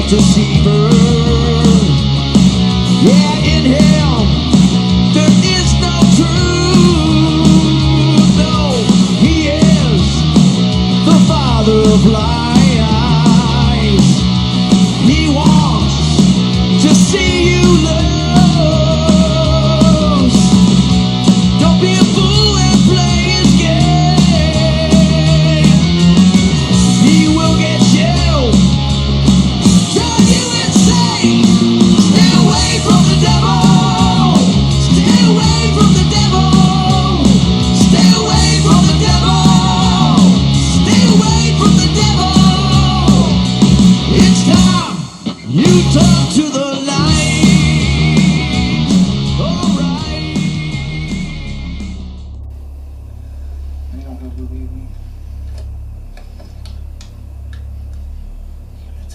deceiver. Yeah, in him there is no truth. No, he is the father of lies. He wants to see you lose. Don't be a fool and play his game. He will get you. Drive you insane. Stay away from the devil. Stay away from the devil. Stay away from the devil. Stay away from the devil. It's time you talk to the light. Alright. You don't believe me. Damn it.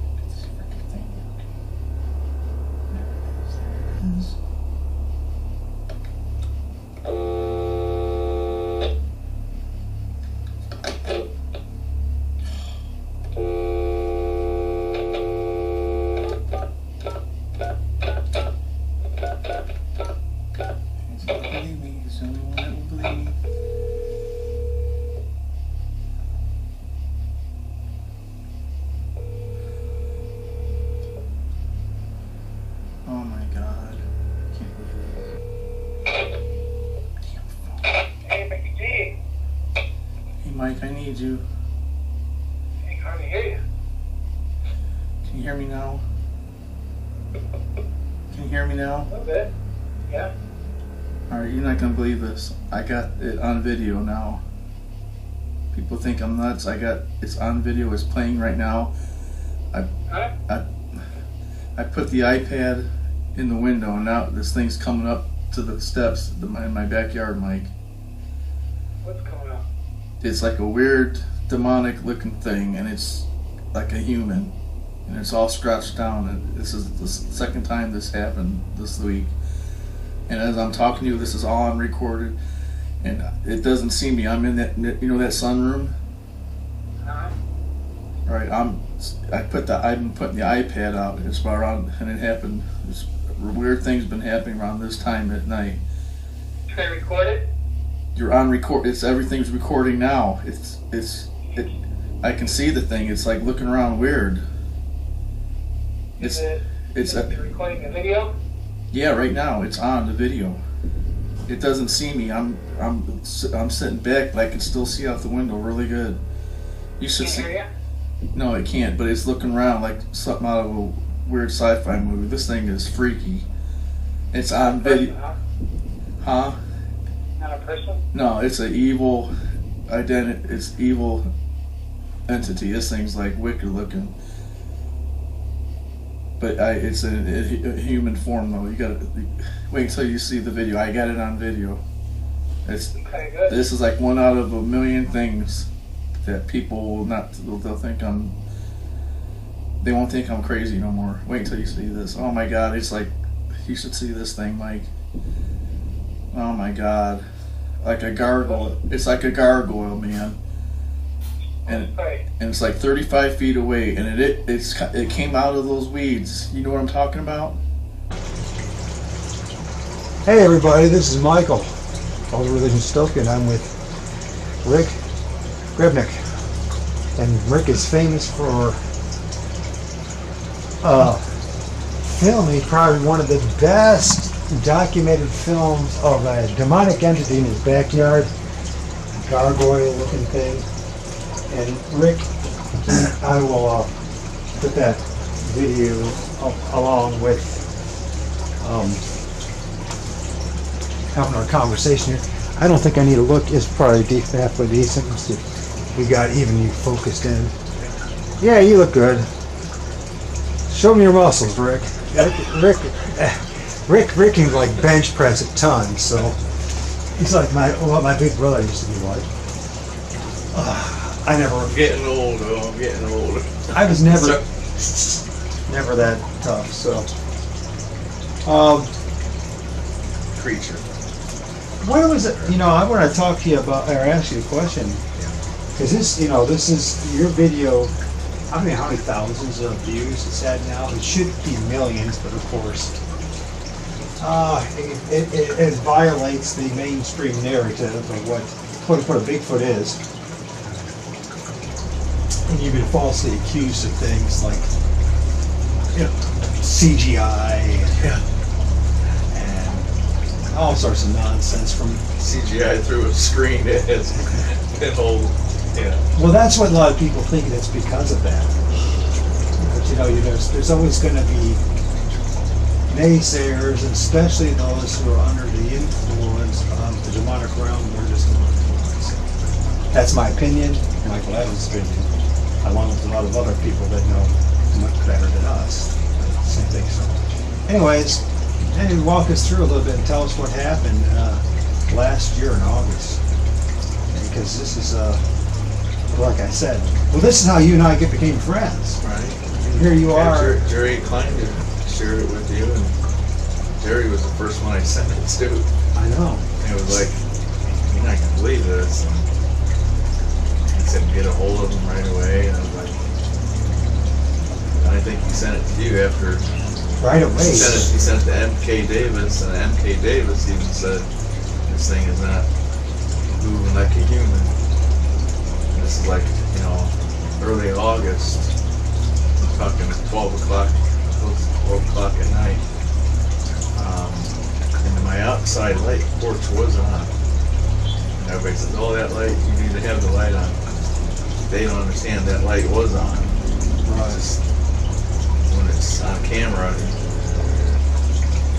Get this freaking thing working. There it is. There it is. He's gonna believe me. He's the only one that will believe me. Oh my god. I can't believe it. Damn phone. Hey, Mickey G. Hey Mike, I need you. I can hardly hear you. Can you hear me now? Can you hear me now? A little bit. Yeah. Alright, you're not gonna believe this. I got it on video now. People think I'm nuts. It's on video, it's playing right now. Huh? I put the iPad in the window and now this thing's coming up to the steps in my backyard, Mike. What's coming up? It's like a weird demonic looking thing and it's like a human. And it's all scratched down and this is the second time this happened this week. And as I'm talking to you, this is all on recorded, and it doesn't see me. I'm in that, you know, that sunroom. Huh? All right, I've been putting the iPad out. It's about around, and it happened. Weird things been happening around this time at night. Can I record it? You're on record. Everything's recording now. I can see the thing. It's like looking around weird. Is it recording the video? Yeah, right now it's on the video. It doesn't see me. I'm sitting back, but I can still see out the window really good. You should see. Hear you? No, it can't. But it's looking around like something out of a weird sci-fi movie. This thing is freaky. It's on video. Huh? Not a person? No, it's an evil identity. It's evil entity. This thing's like wicked looking. But it's a human form though. You gotta wait until you see the video. I got it on video. Okay, good. This is like one out of a million things that people will not. They'll think they won't think I'm crazy no more. Wait until you see this. Oh my God! It's like you should see this thing, Mike. Oh my God! Like a gargoyle. It's like a gargoyle, man. And it's like 35 feet away, and it came out of those weeds. You know what I'm talking about? Hey everybody, this is Michael, All the Religion Stoker, and I'm with Rick Grebenik. And Rick is famous for filming probably one of the best documented films of a demonic entity in his backyard, a gargoyle looking thing. And Rick, I will put that video along with having our conversation here. I don't think I need to look. It's probably halfway decent. Let's see if we got even you focused in. Yeah, you look good. Show me your muscles, Rick. Rick can like bench press a ton, so he's like what my big brother used to be like. I never. I'm getting older. I'm getting older. I was never that tough. So, Creature. where was it? You know, I want to talk to you about or ask you a question. Because this, you know, this is your video. I don't know how many thousands of views it's had now. It should be millions, but of course, it violates the mainstream narrative of what a Bigfoot is. And you've been falsely accused of things like, you know, CGI and all sorts of nonsense from. CGI through a screen as pinhole. Yeah. Well, that's what a lot of people think. It's because of that. But you know, there's always going to be naysayers, and especially those who are under the influence of the demonic realm. They're just going to influence. That's my opinion, Michael Evans' opinion, along with a lot of other people that know much better than us. Same thing. So, anyways, maybe walk us through a little bit and tell us what happened last year in August, because this is like I said, well, this is how you and I became friends. Right. And here you are. Jerry Klein shared it with you, and Jerry was the first one I sent it to. I know. And it was like, you're not gonna believe this. And he said get a hold of him right away, and I was like, and I think he sent it to you after. Right away. He sent it to M.K. Davis, and M.K. Davis even said this thing is not moving like a human. This is like, you know, early August. I'm talking 12 o'clock at night. And my outside light porch was on. And everybody says, oh, that light, you need to have the light on. They don't understand that light was on. Right. When it's on camera,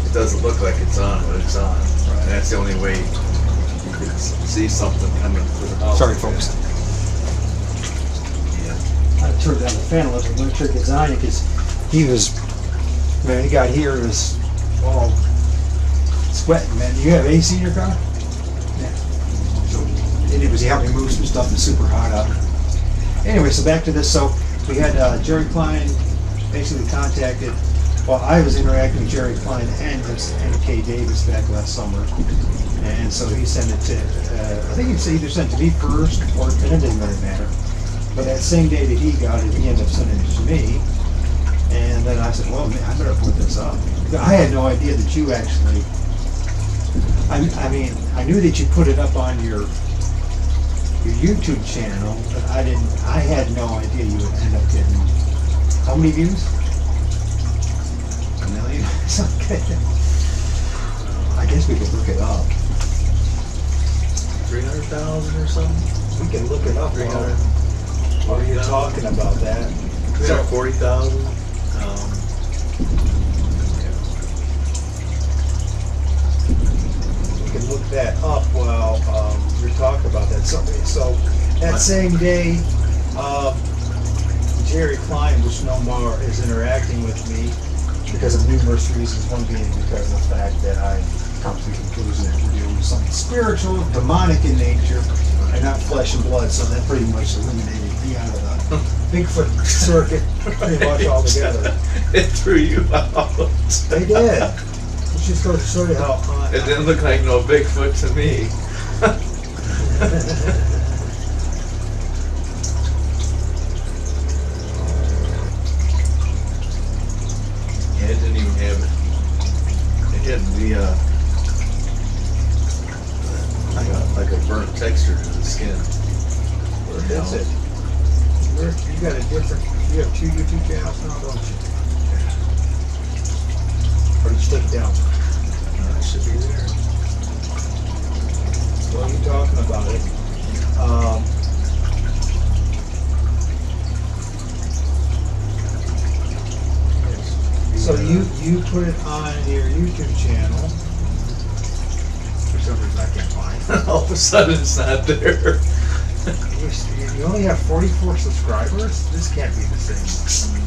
it doesn't look like it's on, but it's on. Right. And that's the only way you could see something coming through the house. Sorry, folks. I turned down the fan a little bit, make sure it gets on you, because he got here, he was all sweating, man. You have AC in your car? Yeah. So, and was he helped me move some stuff? It's super hot out. Anyway, so back to this. So we had Jerry Klein basically contacted. Well, I was interacting with Jerry Klein and M.K. Davis back last summer, and so he sent it to. I think he either sent it to me first, or it didn't really matter. But that same day that he got it, he ended up sending it to me. And then I said, well, man, I better put this up. I had no idea that you actually, I mean, I knew that you put it up on your YouTube channel, but I had no idea you would end up getting, how many views? 1 million? Okay. I guess we could look it up. 300,000 or something? We can look it up. 300. What are you talking about that? 340,000. We can look that up while you're talking about that. So that same day, Jerry Klein, which no more is interacting with me because of numerous reasons. One being because of the fact that I come to the conclusion that we're dealing with something spiritual, demonic in nature, and not flesh and blood. So that pretty much eliminated me out of the Bigfoot circuit pretty much altogether. It threw you out. They did. It's just goes to show you how. It didn't look like no Bigfoot to me. Yeah, it didn't even have it. It had the like a burnt texture to the skin. That's it. You got a different. You have 2 YouTube channels now, don't you? Or you stick down? It should be there. Well, you're talking about it. So you put it on your YouTube channel. For some reason I can't find it. All of a sudden it's not there. You only have 44 subscribers? This can't be the same.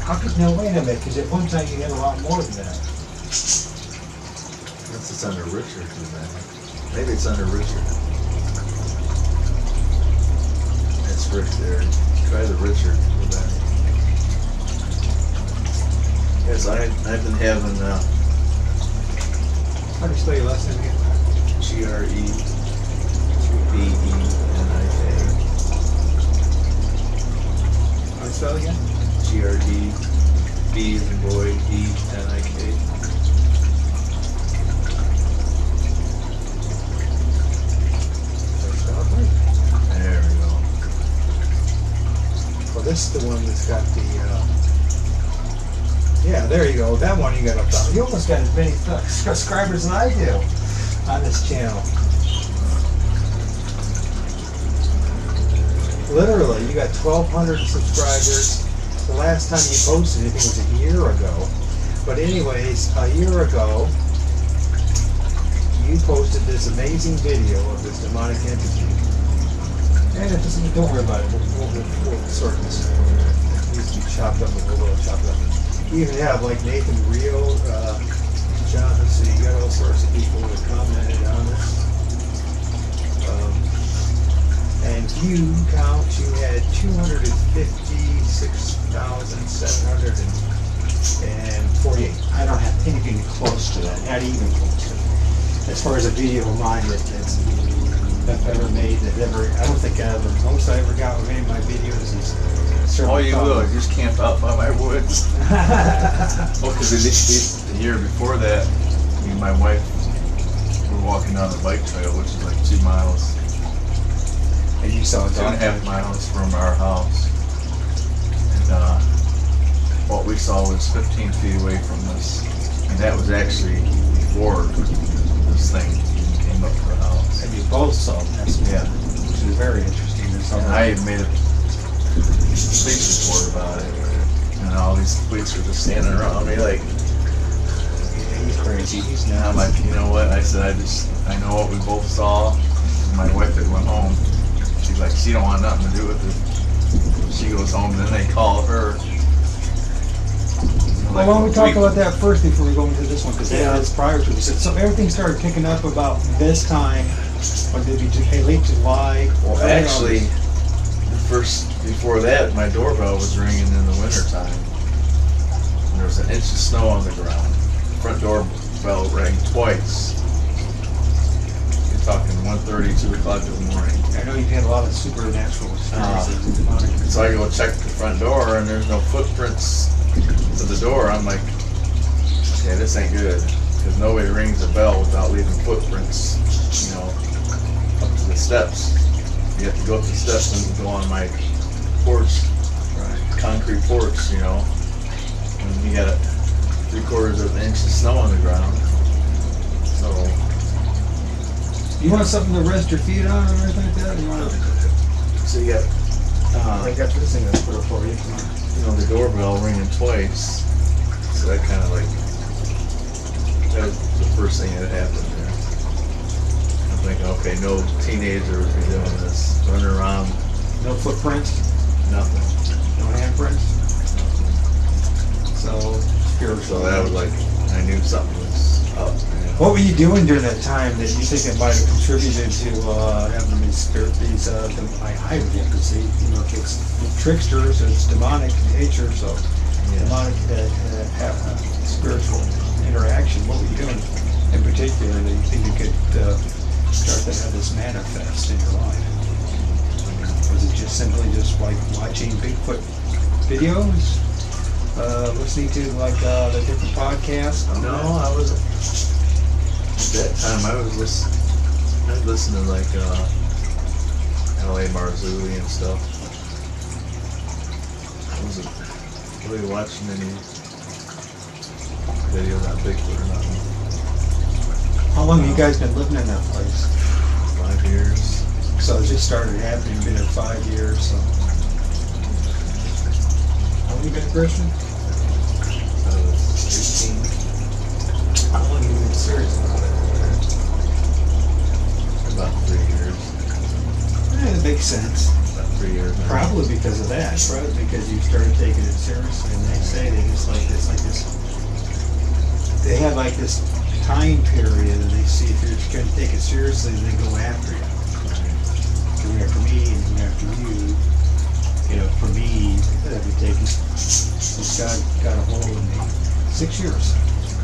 How could, no, wait a minute, because at one time you had a lot more than that. Unless it's under Richard, then. Maybe it's under Richard. That's Rick there. Try the Richard with that. Yes, I've been having How do you spell your last name again? GREBENIK. spell again? GRD, B as in boy, E-N-I-K. There we go. Well, this is the one that's got the, yeah, there you go. That one you got up top. You almost got as many subscribers as I do on this channel. Literally, you got 1,200 subscribers. The last time you posted anything was a year ago. But anyways, a year ago, you posted this amazing video of this demonic entity. And it doesn't, don't worry about it. We'll sort this. It needs to be chopped up a little chopped up. You even have like Nathan Rio, Jonathan, so you got all sorts of people that commented on this. And view count, you had 256,748. I don't have anything close to that, not even close to that. As far as a video of mine that's ever made, I don't think most I ever got with any of my videos is Oh, you will. You just camped out by my woods. Well, because the year before that, me and my wife were walking down the bike trail, which is like 2 miles. And you saw a 2.5 miles from our house. And what we saw was 15 feet away from us. And that was actually before this thing came up to the house. And you both saw that. Yeah. Which is very interesting. And I had made a police report about it. And all these police were just standing around me like, yeah, he's crazy. He's and nuts. I'm like, you know what? I said, I know what we both saw. My wife had went home. She's like, she don't want nothing to do with it. She goes home, and then they call her. Well, why don't we talk about that first before we go into this one? Because that is prior to this. So everything started picking up about this time, or maybe late July. Well, actually, before that, my doorbell was ringing in the wintertime. And there was an inch of snow on the ground. The front doorbell rang twice. You're talking 1:30, 2 o'clock in the morning. I know you've had a lot of supernatural experiences with demonic. So I go check the front door, and there's no footprints to the door. I'm like, okay, this ain't good. Because nobody rings a bell without leaving footprints, up to the steps. You have to go up the steps and go on my porch, concrete porch, and you got 3/4 of an inch of snow on the ground. So, You want something to rest your feet on or anything like that? You want to? so you got, I got this thing that's put up for you. the doorbell ringing twice. So that kind of that was the first thing that happened there. I'm thinking, okay, no teenager would be doing this, running around, No footprints, nothing. no handprints. So spiritual. So that was like, I knew something was up. What were you doing during that time that you think it might have contributed to having these I would have to see, if it's tricksters, it's demonic nature, so demonic have a spiritual interaction. What were you doing in particular that you think you could start to have this manifest in your life? Was it just simply like watching Bigfoot videos? Listening to the different podcasts? No, I wasn't. At that time, I was listening to L.A. Marzulli and stuff. I wasn't really watching any videos on Bigfoot or nothing. How long have you guys been living in that place? 5 years. So it just started happening, been there 5 years, so. How long have you been a Christian? I was 18. How long have you been serious about it? About 3 years. It makes sense. About 3 years now. Probably because of that. Probably because you started taking it seriously. And they say that it's like this. They have like this time period, and they see if you're going to take it seriously, they go after you. Come after me and come after you. For me, I've been taking. Since God got a hold of me, 6 years.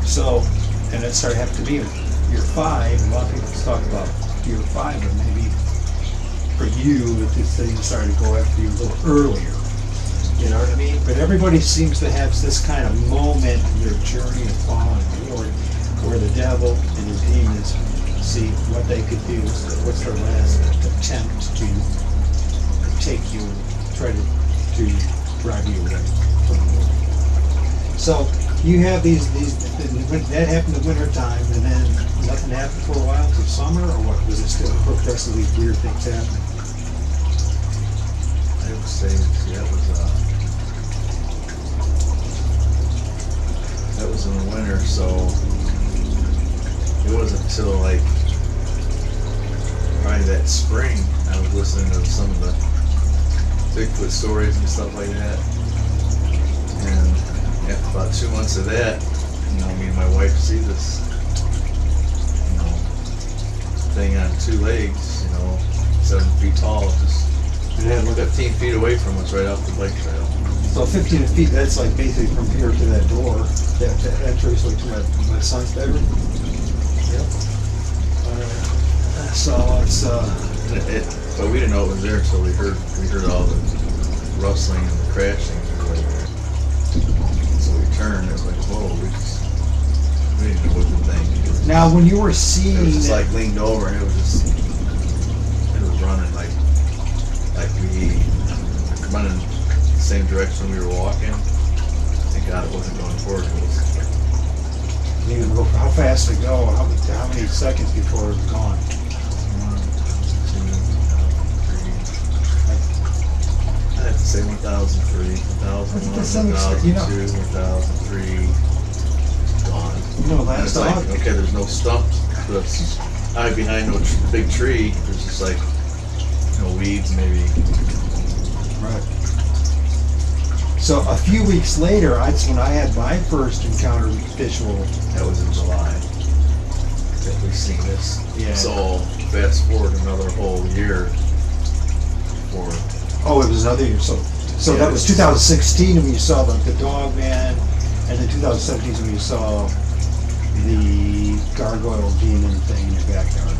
So, and that started happening to me in year 5. A lot of people talk about year 5, but maybe for you, this thing started to go after you a little earlier. You know what I mean? But everybody seems to have this kind of moment in their journey of following the Lord, where the devil and his demons see what they could do. What's their last attempt to take you, try to drive you away from the Lord. So you have these that happened in the winter time, and then nothing happened for a while till summer, or what? Was it still progressively weird things happening? I would say that was in the winter, so it wasn't until like probably that spring I was listening to some of the Bigfoot stories and stuff like that. And after about 2 months of that, you know, me and my wife see this, you know, thing on 2 legs, you know, 7 feet tall, just 15 feet away from us, right off the bike trail. So 15 feet, that's like basically from here to that door, that entrance like to my son's bedroom. Yep. So it's But we didn't know it was there until we heard all the rustling and the crashing. So we turned, it was like, whoa, we didn't know what the thing was. now when you were seeing It was just that- like leaned over and it was running like we running the same direction we were walking. Thank God it wasn't going forward. It was you know, how fast to go, how many seconds before it was gone. 1, 2, 3. I have to say 1003, 1001, To some extent, 1002, you know. 1003. Gone. You know, And last it's like, dog. okay, there's no stumps. That's hide behind no big tree. There's just like, you know, weeds maybe. Right. So a few weeks later, that's when I had my first encounter with visual. That was in July that we seen this. Yeah. So fast forward another whole year for Oh, it was another year. So Yeah, that was 2016 when you saw the dog man, and then 2017 is when you saw the gargoyle demon thing in your backyard.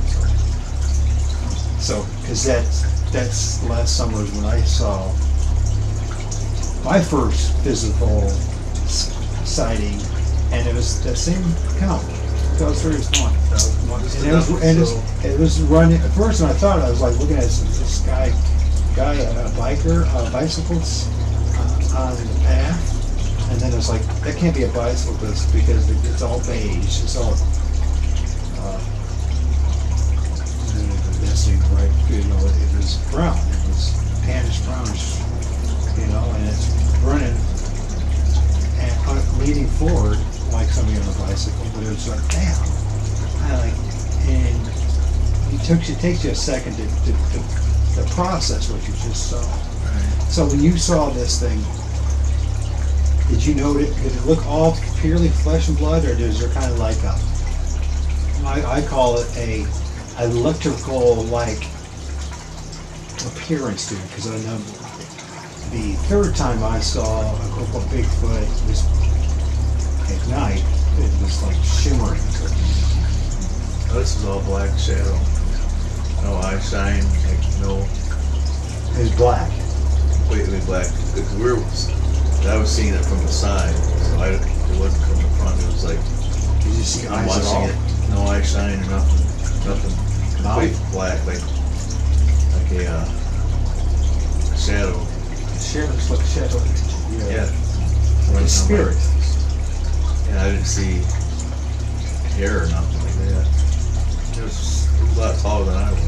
So, because that's last summer is when I saw my first physical sighting, and it was that same count. 2031. It was running. At first, when I thought, I was like looking at this guy, a biker, bicycles on the path, and then it's like that can't be a bicyclist because it's all beige. It's all. That's right. You know, it was brown. It was tannish brownish. You know, and it's running and leaning forward like somebody on a bicycle, but it was like, damn. And it takes you a second to process what you just saw. So when you saw this thing, did you know did it look all purely flesh and blood, or is there kind of like I call it a electrical like appearance to it, because I know the third time I saw a Bigfoot was at night. It was like shimmering. Oh, this is all black shadow. No eye shine, like no It was black. completely black. Because I was seeing it from the side, so it wasn't from the front. It was like Did you see I'm eyes at all? watching it, no eye shine or nothing complete black, like a shadow. Shadows like shadow. Yeah. Like a spirit. Yeah, I didn't see hair or nothing like that. It was a lot taller than I was.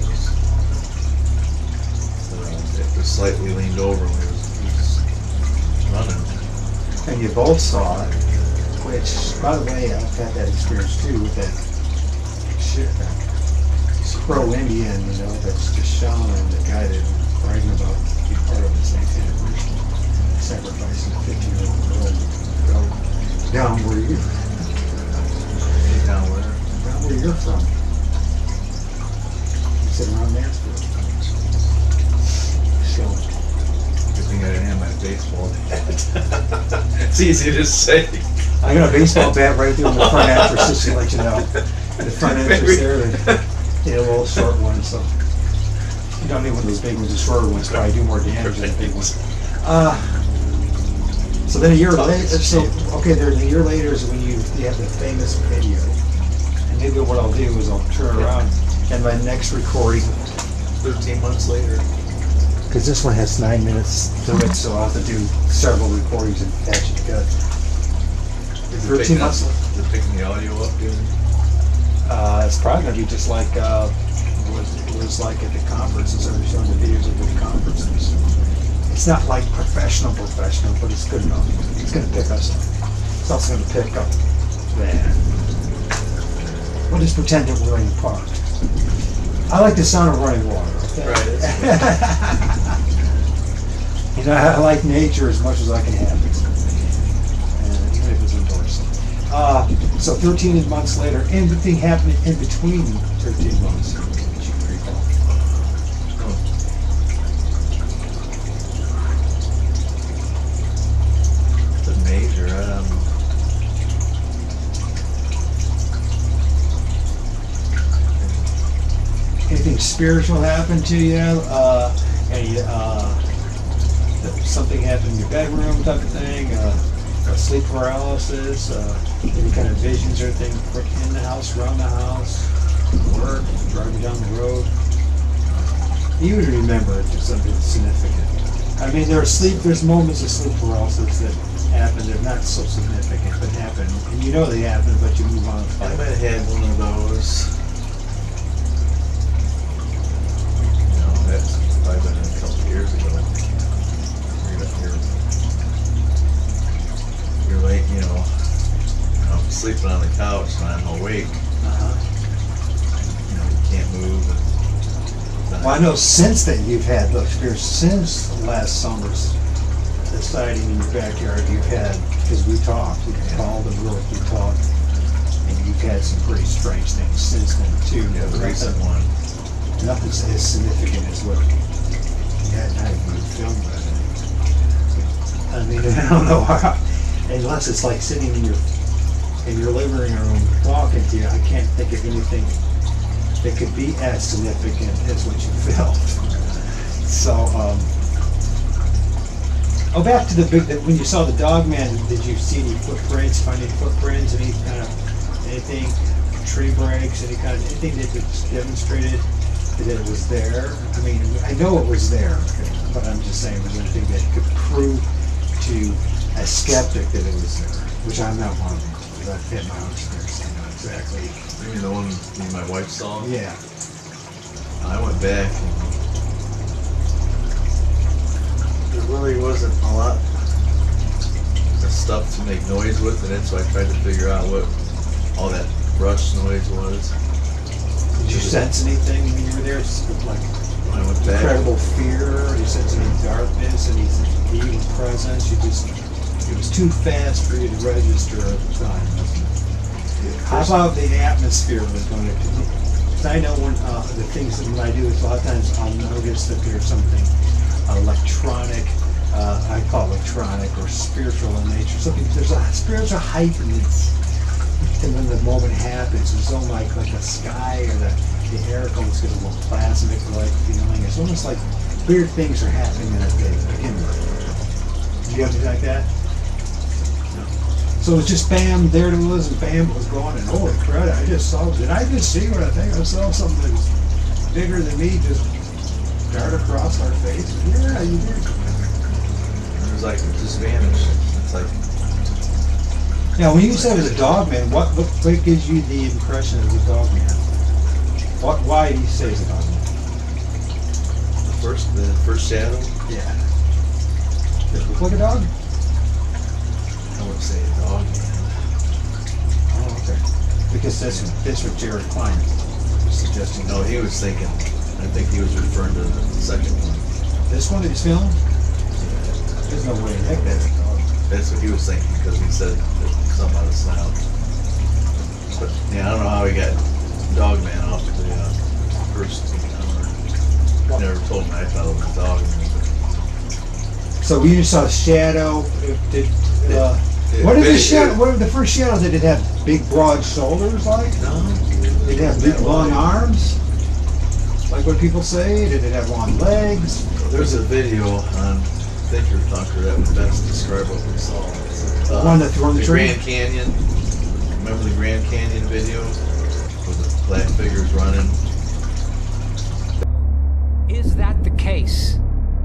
It was slightly leaned over when he was running. And you both saw it, which, by the way, I've had that experience too with that shit, that pro-Indian, you know, that's just shaman, the guy that was bragging about being part of the same anniversary, sacrificing a 15-year-old girl down where you're from. He said around Mansfield. So, Good thing I didn't have my baseball bat. It's easy to say. I got a baseball bat right there in the front entrance, just to let you know. The front entrance there, a little short one, so. You don't need one of those big ones, the shorter ones probably do more damage than the big ones. So then a year Tough later, as so shit. okay, there's a year later is when you have the famous video. And maybe what I'll do is I'll turn around and my next recording, 13 months later. because this one has 9 minutes to it, so I'll have to do several recordings and patch it together. Is 13 months. Is it picking the audio up good? It's probably gonna be just like it was like at the conferences. I was showing the videos of the conferences. It's not like professional, but it's good enough. It's gonna pick us up. It's also gonna pick up that. We'll just pretend that we're in the park. I like the sound of running water. Okay? Right. You know, I like nature as much as I can have it. And even if it's indoors. So 13 months later, anything happened in between 13 months that you can recall? The major. Anything spiritual happened to you? Something happened in your bedroom type of thing? Sleep paralysis? Any kind of visions or anything in the house, around the house, work, driving down the road? You would remember if it's something significant. I mean, there's moments of sleep paralysis that happen. They're not so significant, but happen. And you know they happen, but you move on. I might have had one of those. That's probably been a couple of years ago. You're late, I'm sleeping on the couch and I'm awake. You can't move. Well, I know since then you've had those experiences. Since last summer's the sighting in your backyard, you've had, because we talked, we called and we talked, and you've had some pretty strange things since then too. Yeah, the recent one. Nothing's as significant as what that night we filmed that. I mean, I don't know how, unless it's like sitting in your living room talking to you, I can't think of anything that could be as significant as what you filmed. So, back to when you saw the dog man, did you see any footprints, find any footprints, any kind of, anything, tree breaks, anything that demonstrated that it was there? I mean, I know it was there, but I'm just saying, was there anything that could prove to a skeptic that it was there? Which I'm not one of them, because I've had my own experience. I know exactly. You mean the one my wife saw? Yeah. I went back and there really wasn't a lot of stuff to make noise with in it, so I tried to figure out what all that brush noise was. Did you sense anything when you were there? Like When I went back, incredible fear? Or you sense any darkness, any evil presence? It was too fast for you to register at the time, wasn't it? How about the atmosphere was going to? Because I know when the things that when I do is a lot of times I'll notice that there's something electronic. I call it electronic or spiritual in nature. Something there's a spiritual hype in it. And when the moment happens, it's almost like the sky or the air almost gets a little plasmic like feeling. It's almost like weird things are happening in that day to begin with. Do you have anything like that? No. So it was just bam, there it was, and bam, it was gone, and holy crap, did I just see what I think? I saw something that was bigger than me just dart across our face. Yeah, you did. it was like it just vanished. It's like Now, when you said it was a dog man, what gives you the impression of a dog man? Why do you say it's a dog man? the first shadow. Yeah. Does it look like a dog? I wouldn't say a dog. Oh, okay. Because that's what Jared Klein was suggesting. No, he was thinking. I think he was referring to the second one. This one that he's filmed? There's no way in heck that's a dog. That's what he was thinking because he said that something about a snout. But yeah, I don't know how he got Dogman off the first encounter. Never told me I thought it was a dog. So when you saw a shadow, what did the shadow? What were the first shadows? Did it have big, broad shoulders like? No. Did it have big, long arms? Like what people say? Did it have long legs? There's a video on thinker thunker that would best describe what we saw. The one that threw on the tree? Grand Canyon. Remember the Grand Canyon video? Where the black figures running? Is that the case?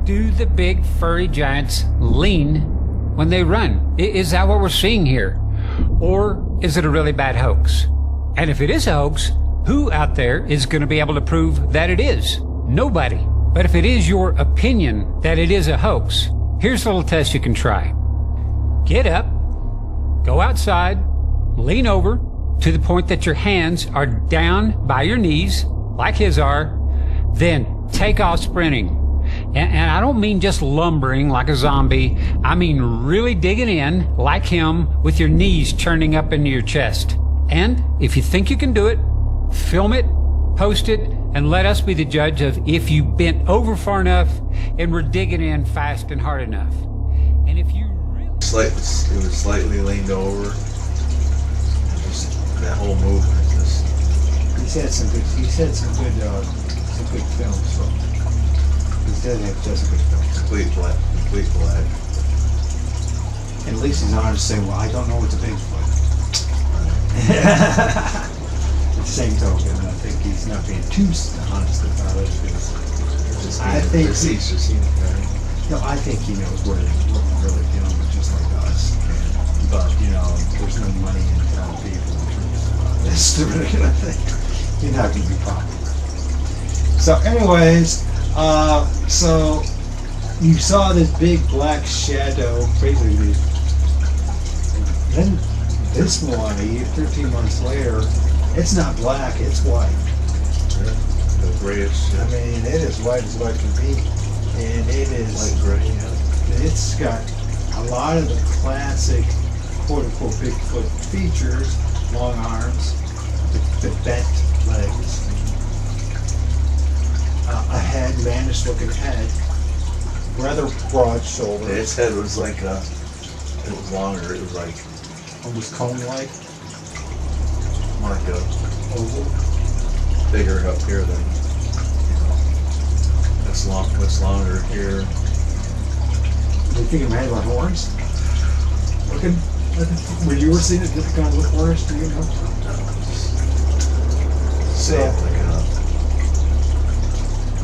Do the big furry giants lean when they run? Is that what we're seeing here? Or is it a really bad hoax? And if it is a hoax, who out there is going to be able to prove that it is? Nobody. But if it is your opinion that it is a hoax, here's a little test you can try. Get up, go outside, lean over to the point that your hands are down by your knees, like his are, then take off sprinting. And I don't mean just lumbering like a zombie. I mean really digging in like him with your knees churning up into your chest. And if you think you can do it, film it, post it, and let us be the judge of if you bent over far enough and were digging in fast and hard enough. And if you really... It was slightly leaned over. Just that whole movement. Just He's had some good films. So he does a good films. complete black. And at least he's honest to say, well, I don't know what's a Bigfoot. At the same token, I think he's not being too honest about it. I think I think he knows what we're really dealing with, just like us. But there's no money in telling people this particular thing. You're not going to be popular. So, anyways, so you saw this big black shadow, basically. Then this one, 13 months later, it's not black, it's white. The grayish. I mean, it is white as white can be. And it is, Light gray, yeah. it's got a lot of the classic quote-unquote Bigfoot features, long arms, the bent legs, a head, mannish-looking head, rather broad shoulders. Its head was like it was longer. It was like Almost cone-like, marked up, oval. bigger up here than much longer here. Do you think it had like horns? Looking, when you were seeing it, did it kind of look horns to you? No? Say it like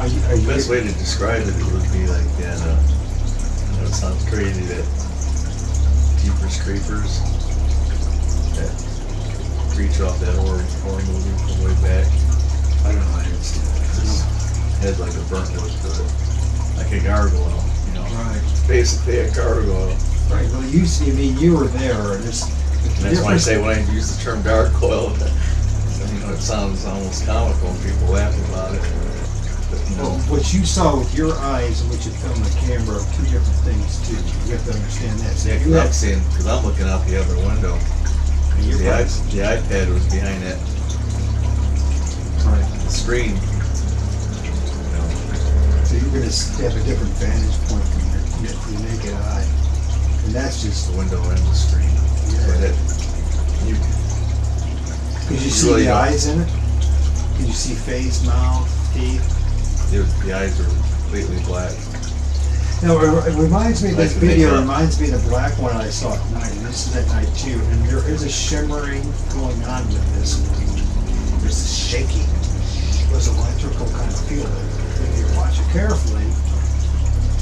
Are you the best way to describe it would be like that. I know it sounds crazy that Jeepers Creepers, that creature off that horror movie from way back. I don't know. I didn't see that. Had like a burnt look to it, like a gargoyle, Right. basically a gargoyle. Right. Well, you were there, and it's. And that's why I say when I use the term gargoyle, it sounds almost comical and people laugh about it. But, Well, what you saw with your eyes and what you filmed on the camera are two different things too. You have to understand that. So yeah, you I'm seeing, because I'm looking out the other window. your The iPad was behind that the screen. So you're going to have a different vantage point from your naked eye, and that's just The window and the screen. Yeah. You because you You see really the don't. eyes in it. Can you see face, mouth, teeth? the eyes are completely black. No, it reminds me. This Like the video makeup. reminds me of the black one I saw at night, and this is at night too. And there is a shimmering going on with this. There's a shaking. There's an electrical kind of feel. If you watch it carefully,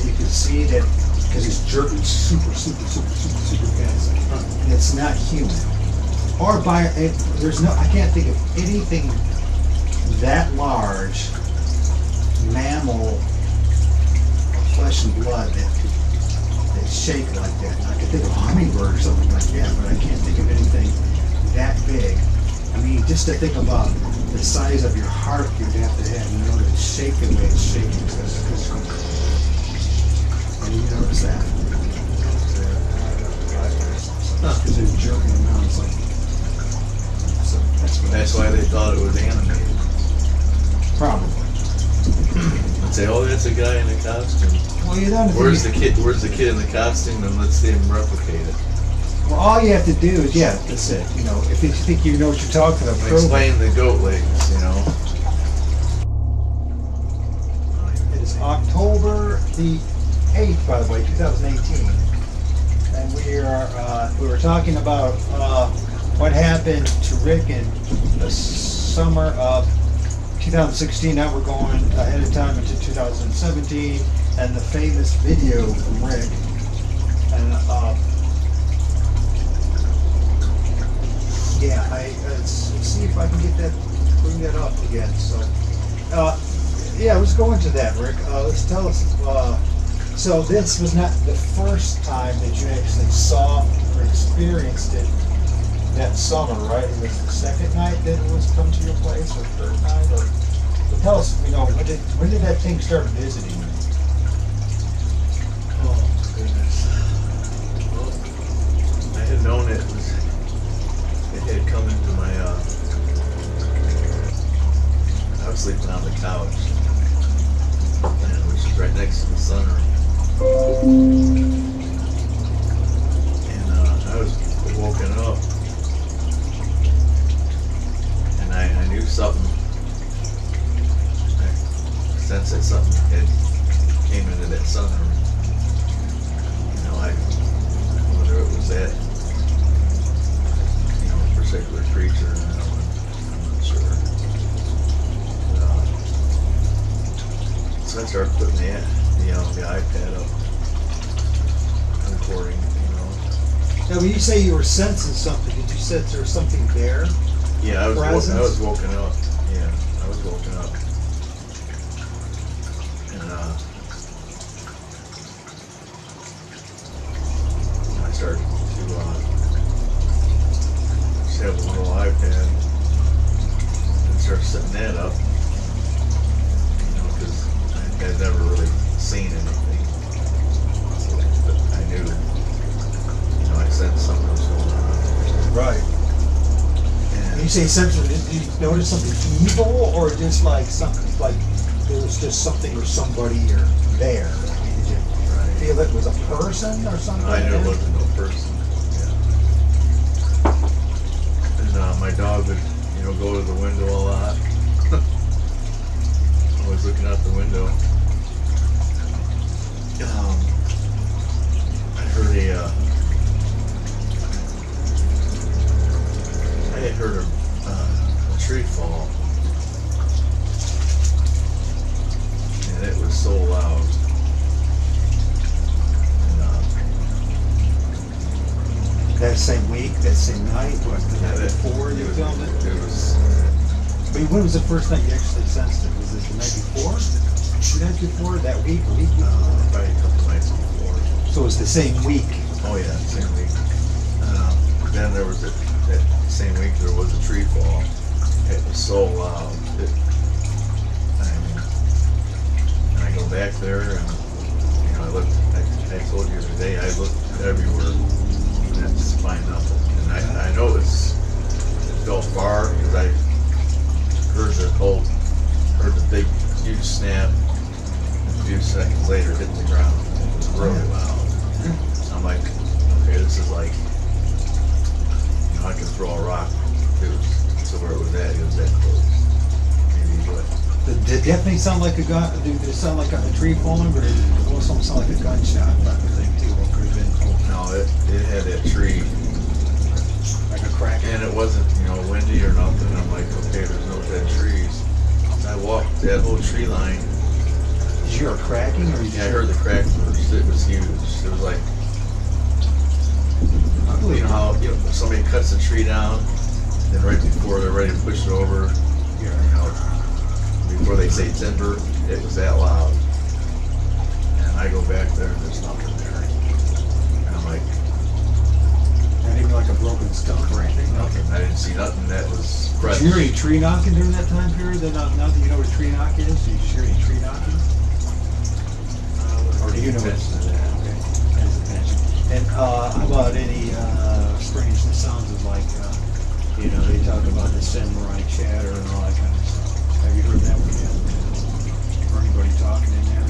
you can see that because he's jerking super fast, and it's not human. Or I can't think of anything that large, mammal, flesh and blood that shake like that. I could think of a hummingbird or something like that, but I can't think of anything that big. I mean, just to think about the size of your heart you'd have to have in order to shake the way it's shaking. And you notice that? Because they're jerking around. It's like, so That's why they thought it was animated. probably. And say, oh, that's a guy in a costume. Well, you don't. Where's the kid in the costume? And let's see him replicate it. Well, all you have to do is, yeah, that's it. If you think you know what you're talking about, And explain the goat legs, It is October the 8th, by the way, 2018. And we were talking about what happened to Rick in the summer of 2016. Now we're going ahead of time into 2017, and the famous video from Rick. And yeah, let's see if I can bring that up again. So, yeah, let's go into that, Rick. Let's tell us. So this was not the first time that you actually saw or experienced it that summer, right? It was the second night that it was come to your place, or third night, or but tell us, when did that thing start visiting you? Oh goodness. Well, I had known it had come into my I was sleeping on the couch, which is right next to the sunroom. And I was woken up, and I knew something. I sensed that something had came into that sunroom. Whether it was that particular creature, I'm not sure. So I started putting the iPad up, recording, Now, when you say you were sensing something, did you sense there was something there? Yeah, I was woken up. Yeah, I was woken up. And I started to just have a little iPad and start setting that up, because I had never really seen anything. But I knew, I sensed something was going on. Right. When you say something, did you notice something evil, or just like something like there was just something or somebody or there? I mean, did you feel it was a person or something? I knew it wasn't no person. Yeah. And my dog would, go to the window a lot. Always looking out the window. I heard I had heard a tree fall, and it was so loud. And, that same week, that same night, what, the night before you filmed it? It was. But when was the first time you actually sensed it? Was it the night before? The night before? That week? A week before? Probably a couple nights before. So it was the same week? Oh yeah, same week. Then there was that same week there was a tree fall. It was so loud. And I go back there and I looked. I told you today I looked everywhere and I just find nothing. And I know it felt far because I heard the big huge snap. And a few seconds later hit the ground. It was really loud. I'm like, okay, this is like. I could throw a rock to where it was at. It was that close. Maybe what? Did it definitely sound like a gun? Did it sound like a tree falling, or did it also sound like a gunshot type of thing too? What could have been? No, it had that tree. Like a crack. And it wasn't, windy or nothing. I'm like, okay, there's no dead trees. So I walked that whole tree line. Did you hear a cracking, or I heard the crack first. It was huge. It was like. You know how somebody cuts a tree down, and right before they're ready to push it over, before they say timber, it was that loud. And I go back there and there's nothing there. And I'm like, not even like a broken stump or anything? nothing. I didn't see nothing that was fresh. Did you hear any tree knocking during that time period? Now that you know what a tree knock is, did you hear any tree knocking? Or do you know what? Okay, that's attention. And how about any strangeness sounds of like, they talk about the samurai chatter and all that kind of stuff. Have you heard that one yet? Or anybody talking in there?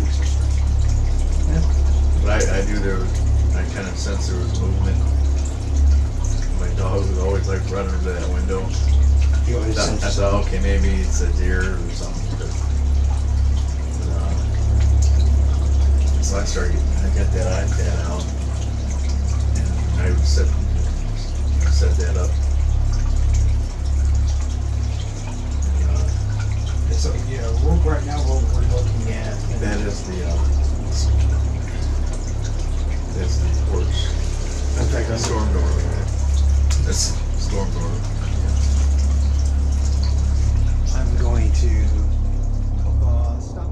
Yeah. But I knew I kind of sensed there was movement. My dog would always like running into that window. You always I sense thought, okay, maybe it's a deer or something. But, So I got that iPad out, and I set that up. So, yeah, right now we're looking at. That is that's the porch. That's like a storm door. That's storm door. I'm going to stop.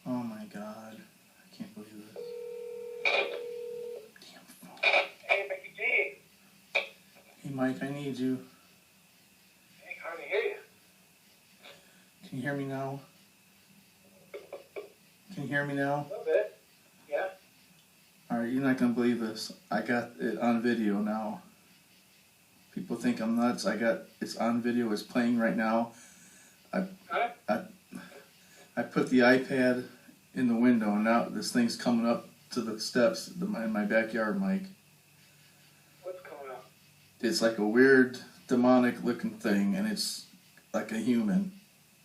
Oh my god. I can't believe this. Damn phone. Hey, Mickey G. Hey Mike, I need you. I can hardly hear you. Can you hear me now? Can you hear me now? A little bit. Yeah. Alright, you're not gonna believe this. I got it on video now. People think I'm nuts. It's on video, it's playing right now. Huh? I put the iPad in the window and now this thing's coming up to the steps in my backyard, Mike. What's coming up? It's like a weird demonic looking thing and it's like a human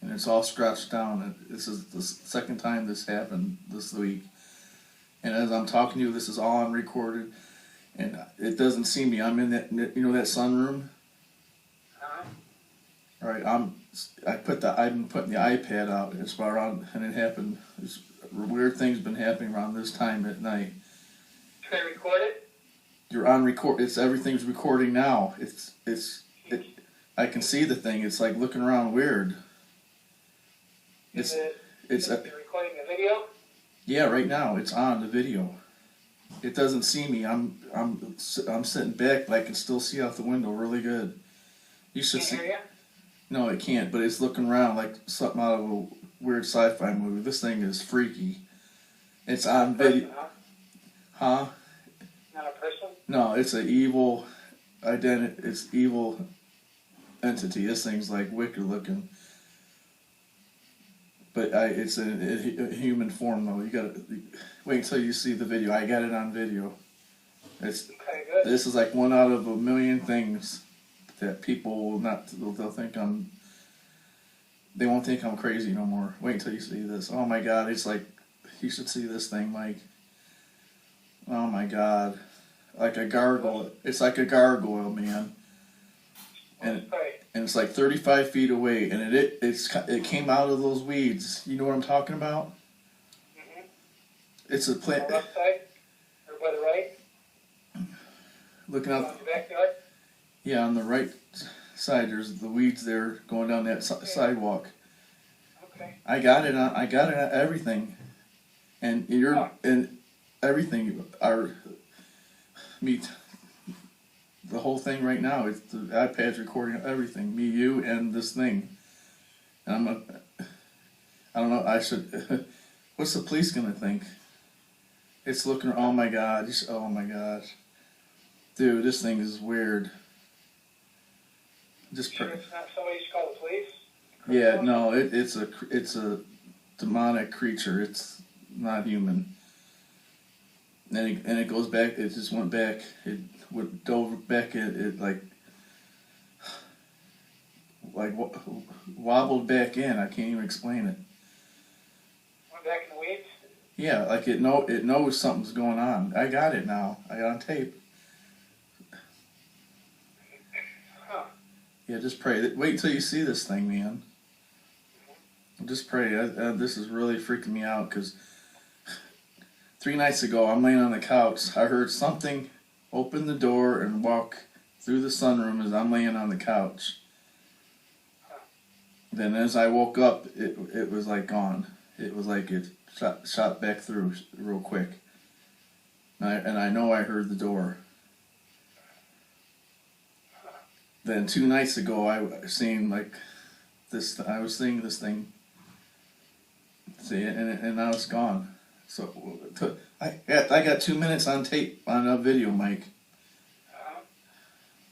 and it's all scratched down. And this is the second time this happened this week. And as I'm talking to you, this is all unrecorded and it doesn't see me. I'm in that, you know, that sunroom? Huh? All right, I've been putting the iPad out. It's about around, and it happened. Weird things been happening around this time at night. Can I record it? You're on record. Everything's recording now. I can see the thing. It's like looking around weird. Is it It's recording the video? yeah. Right now, it's on the video. It doesn't see me. I'm sitting back, but I can still see out the window really good. You should Can't see. hear you? No, it can't, but it's looking around like something out of a weird sci-fi movie. This thing is freaky. It's on video. Person, huh? Huh? Not a person? No, it's an evil identity. It's evil entity. This thing's like wicked looking. But it's a human form though. You gotta wait until you see the video. I got it on video. It's Okay, good. This is like one out of a million things that people will not. They'll think they won't think I'm crazy no more. Wait until you see this. Oh my god, it's like, you should see this thing, Mike. Oh my god. Like a gargoyle. It's like a gargoyle, man. And it's like 35 feet away, and it came out of those weeds. You know what I'm talking about? Mm-hmm. It's a On plant. the left side? Or by the right? Looking On out. the backyard? Yeah, on the right side, there's the weeds there going down that sidewalk. Okay. I got it on everything, and and everything. The whole thing right now. It's the iPad's recording everything. Me, you, and this thing. And I don't know. I should. What's the police gonna think? It's looking. Oh my god. Oh my gosh, dude, this thing is weird. Just Sure it's not somebody you should call the police? yeah, no, it's a demonic creature. It's not human. And it goes back. It just went back. It dove back. It like wobbled back in. I can't even explain it. Went back in the weeds? Yeah, like it knows something's going on. I got it now. I got on tape. Huh. Yeah, just pray. Wait until you see this thing, man. Just pray. This is really freaking me out because 3 nights ago, I'm laying on the couch. I heard something open the door and walk through the sunroom as I'm laying on the couch. Then as I woke up, it was like gone. It was like it shot back through real quick. and I know I heard the door. Then 2 nights ago, I seen like this. I was seeing this thing. See, and now it's gone. So I got 2 minutes on tape on a video, Mike.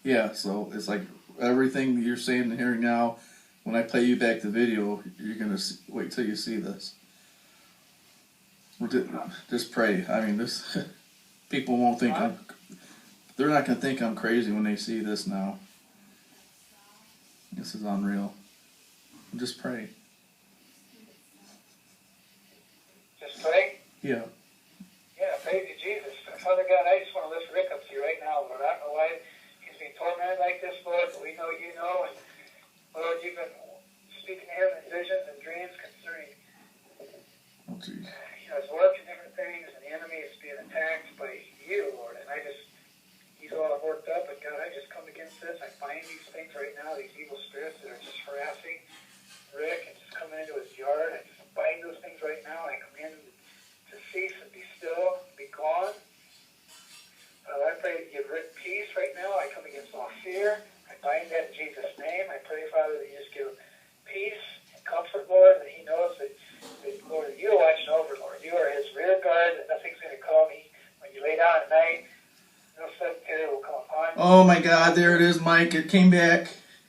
Yeah, so it's like everything you're saying and hearing now. When I play you back the video, you're gonna wait till you see this. Just pray. I mean, this people won't think they're not gonna think I'm crazy when they see this now. This is unreal. Just pray. Just pray. Yeah. Yeah, praise you, Jesus. Father God, I just want to lift Rick up to you right now, Lord. I don't know why he's being tormented like this, Lord, but we know you know. And Lord, you've been speaking to him in visions and dreams concerning Oh, geez. his work and different things, and the enemy is being attacked by you, Lord. And he's all worked up, but God, I just come against this. I bind these things right now, these evil spirits that are just harassing Rick and just coming into his yard. I just bind those things right now. I command them to cease and be still, be gone. I pray that you give Rick peace right now. I come against all fear. I bind that in Jesus' name. I pray, Father, that you just give peace and comfort, Lord, that he knows that Lord, that you are watching over, Lord. You are his rear guard, that nothing's going to come. When you lay down at night, no sudden terror will come upon you. Oh my God! There it is, Mike. It came back.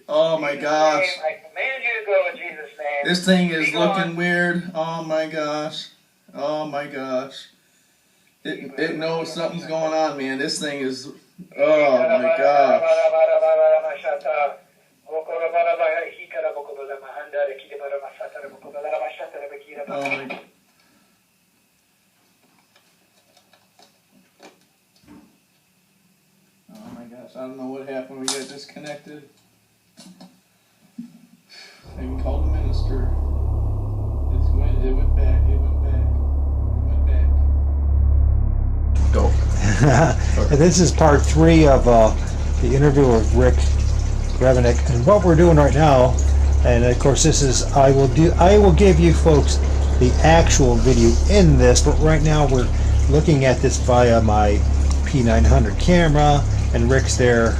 Oh my gosh! I command you to go in Jesus' name. This thing is Be gone. looking weird. Oh my gosh! Oh my gosh! It knows something's going on, man. This thing is. Oh my gosh! Oh my. Oh my gosh! I don't know what happened. We got disconnected. I even called the minister. It went back. It went back. It went back. Go. And this is part 3 of the interview with Rick Grebenik. And what we're doing right now, and of course this is, I will give you folks the actual video in this, but right now we're looking at this via my P900 camera, and Rick's there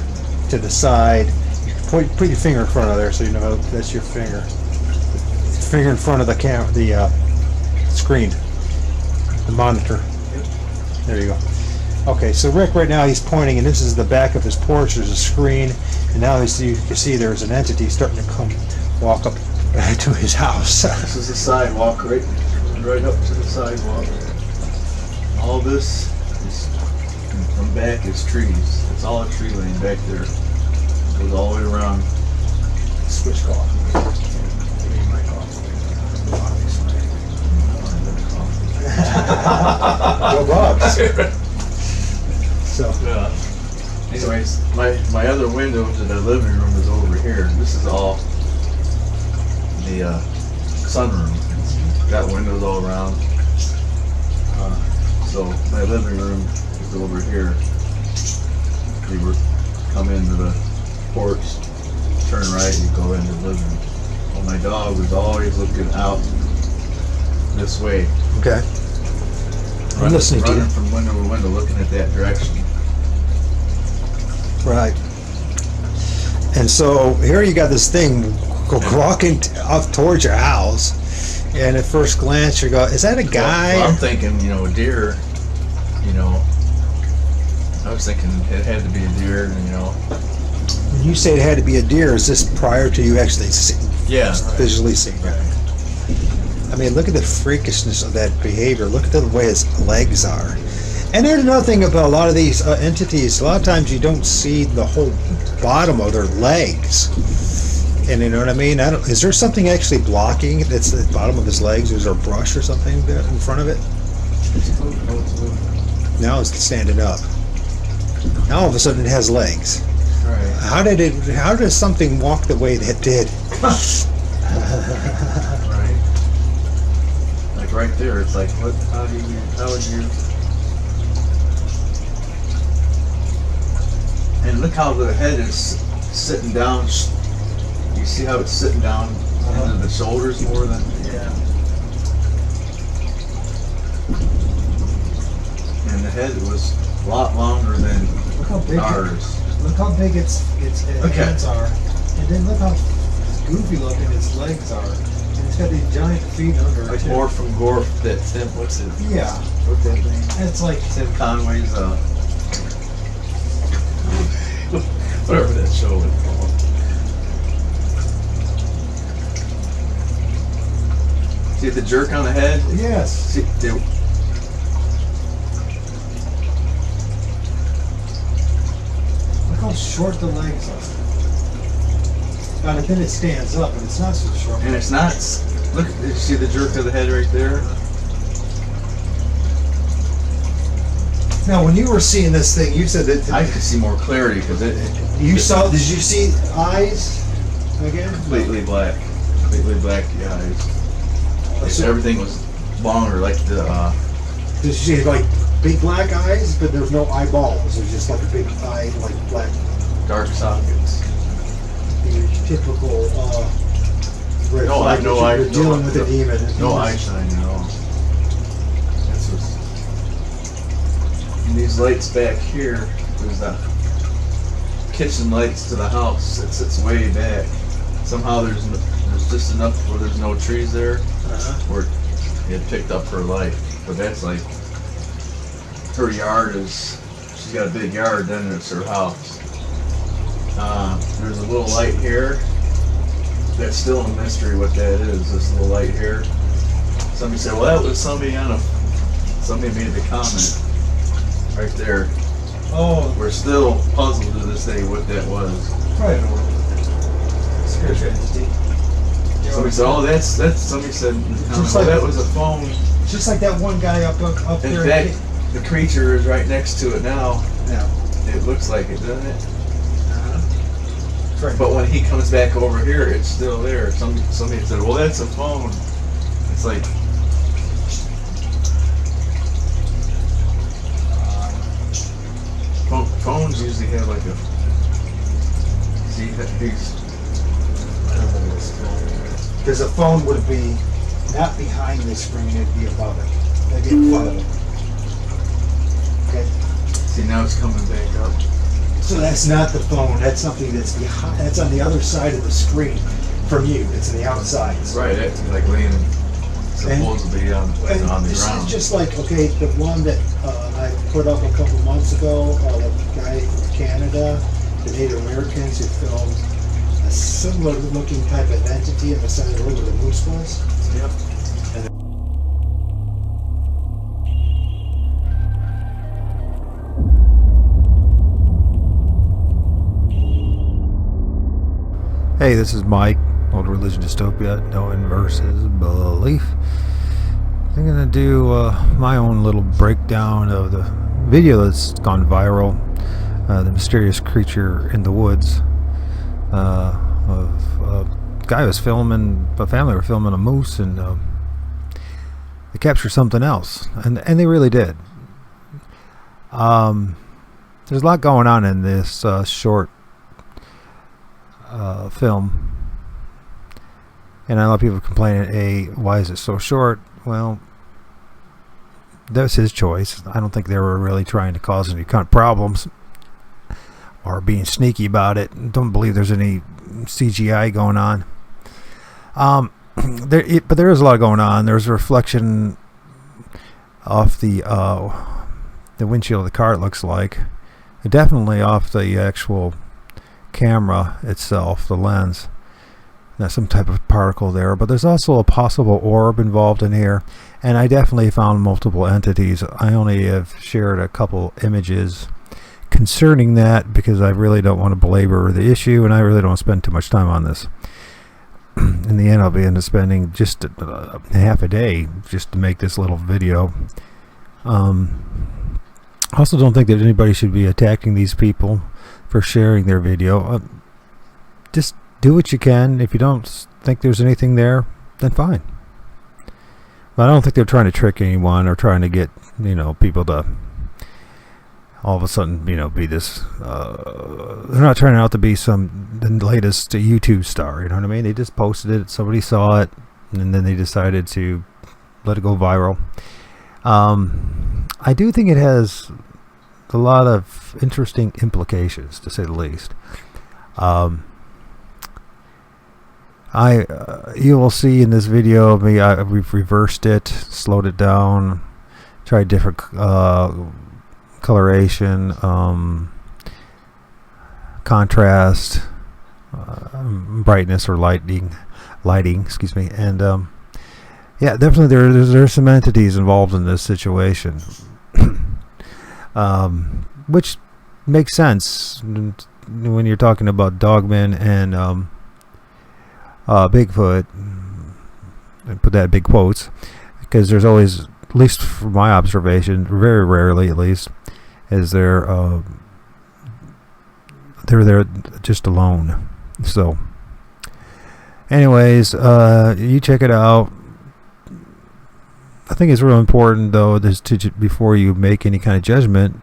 to the side. You can put your finger in front of there so you know that's your finger. Finger in front of the camera, the screen, the monitor. There you go. Okay, so Rick right now he's pointing, and this is the back of his porch. There's a screen, and now you can see there's an entity starting to walk up to his house. This is the sidewalk, right up to the sidewalk. All this is from back is trees. It's all a tree lane back there. It goes all the way around. Switch coffee. Give me my coffee. Go Bugs. So. Yeah. Anyways, my other window to the living room is over here. This is all the sunroom. It's got windows all around. So my living room is over here. You would come into the porch, turn right, you go into the living room. Well, my dog was always looking out this way. Okay. I'm listening to you. Running from window to window, looking at that direction. Right. And so here you got this thing walking up towards your house, and at first glance you go, is that a guy? Well, I'm thinking, deer, I was thinking it had to be a deer, When you say it had to be a deer, is this prior to you actually visually seeing that? I mean, look at the freakishness of that behavior. Look at the way his legs are. And there's another thing about a lot of these entities. A lot of times you don't see the whole bottom of their legs. And you know what I mean? Is there something actually blocking that's the bottom of his legs? Is there a brush or something there in front of it? Now it's standing up. Now all of a sudden it has legs. Right. How does something walk the way that did? Right. Like right there, it's like, how would you? And look how the head is sitting down. You see how it's sitting down into the shoulders more than, And the head was a lot longer than Look how big ours. Look how big its Okay. hands are, and then look how goofy looking its legs are, and it's got these giant feet under it Like too. more from Gorf that Tim, what's it? Yeah, What's that thing? and it's like Tim Conway's, whatever that show was called. See the jerk on the head? yes. See, Look how short the legs are. And then it stands up, and it's not so short. and it's not, look, did you see the jerk of the head right there? Now, when you were seeing this thing, you said that I could see more clarity because it you saw. Did you see eyes again? completely black the eyes. Like So- everything was longer, like the Did you see like big black eyes, but there's no eyeballs? There's just like a big eye, like black, dark sockets. the typical red No, flag no that eye- you're no- dealing with a demon. No eye shine at all. That's what's. And these lights back here, there's the kitchen lights to the house. It's way back. Somehow there's just enough where there's no trees there where it picked up her light. But that's like her yard is. She's got a big yard. Then it's her house. There's a little light here. That's still a mystery what that is. This little light here. Somebody said, "Well, that was somebody somebody made the comment right there." Oh, We're still puzzled to this day what that was. probably know what spiritual entity. Somebody said, "Oh, that's." Somebody said, Just "Oh, like- that was a phone." Just like that one guy up In there. fact, the creature is right next to it now. Yeah. It looks like it, doesn't it? Right. But when he comes back over here, it's still there. Somebody said, "Well, that's a phone." It's like. Phones usually have like a. See, these. Because a phone would be not behind the screen, it'd be above it. It'd be in front of it. Okay? See, now it's coming back up. So that's not the phone, that's something that's behind, that's on the other side of the screen from you, it's on the outside. Right, it's like laying supposedly on the This ground. is just like, okay, the one that I put up a couple months ago, the guy from Canada, the Native Americans who filmed a similar looking type of entity on the side of the road where the moose was. Yep. Hey, this is Mike, Old Religion Dystopia, Knowing versus Belief. I'm going to do my own little breakdown of the video that's gone viral, the mysterious creature in the woods. A guy was filming, a family were filming a moose, and they captured something else, and they really did. There's a lot going on in this short film, and a lot of people complaining, why is it so short? Well, that was his choice. I don't think they were really trying to cause any kind of problems or being sneaky about it. Don't believe there's any CGI going on. But there is a lot going on. There's a reflection off the windshield of the car, it looks like. Definitely off the actual camera itself, the lens. There's some type of particle there, but there's also a possible orb involved in here, and I definitely found multiple entities. I only have shared a couple images concerning that because I really don't want to belabor the issue, and I really don't want to spend too much time on this. In the end, I'll be into spending just half a day just to make this little video. I also don't think that anybody should be attacking these people for sharing their video. Just do what you can. If you don't think there's anything there, then fine. But I don't think they're trying to trick anyone or trying to get, people to all of a sudden, be this. They're not turning out to be the latest YouTube star. You know what I mean? They just posted it. Somebody saw it, and then they decided to let it go viral. I do think it has a lot of interesting implications, to say the least. You will see in this video we've reversed it, slowed it down, tried different coloration, contrast, brightness or lighting, excuse me, and yeah, definitely there's some entities involved in this situation, which makes sense when you're talking about dogmen and Bigfoot, and put that in big quotes, because there's always, at least from my observation, very rarely at least, is they're there just alone. So anyways, you check it out. I think it's real important though, is to, before you make any kind of judgment,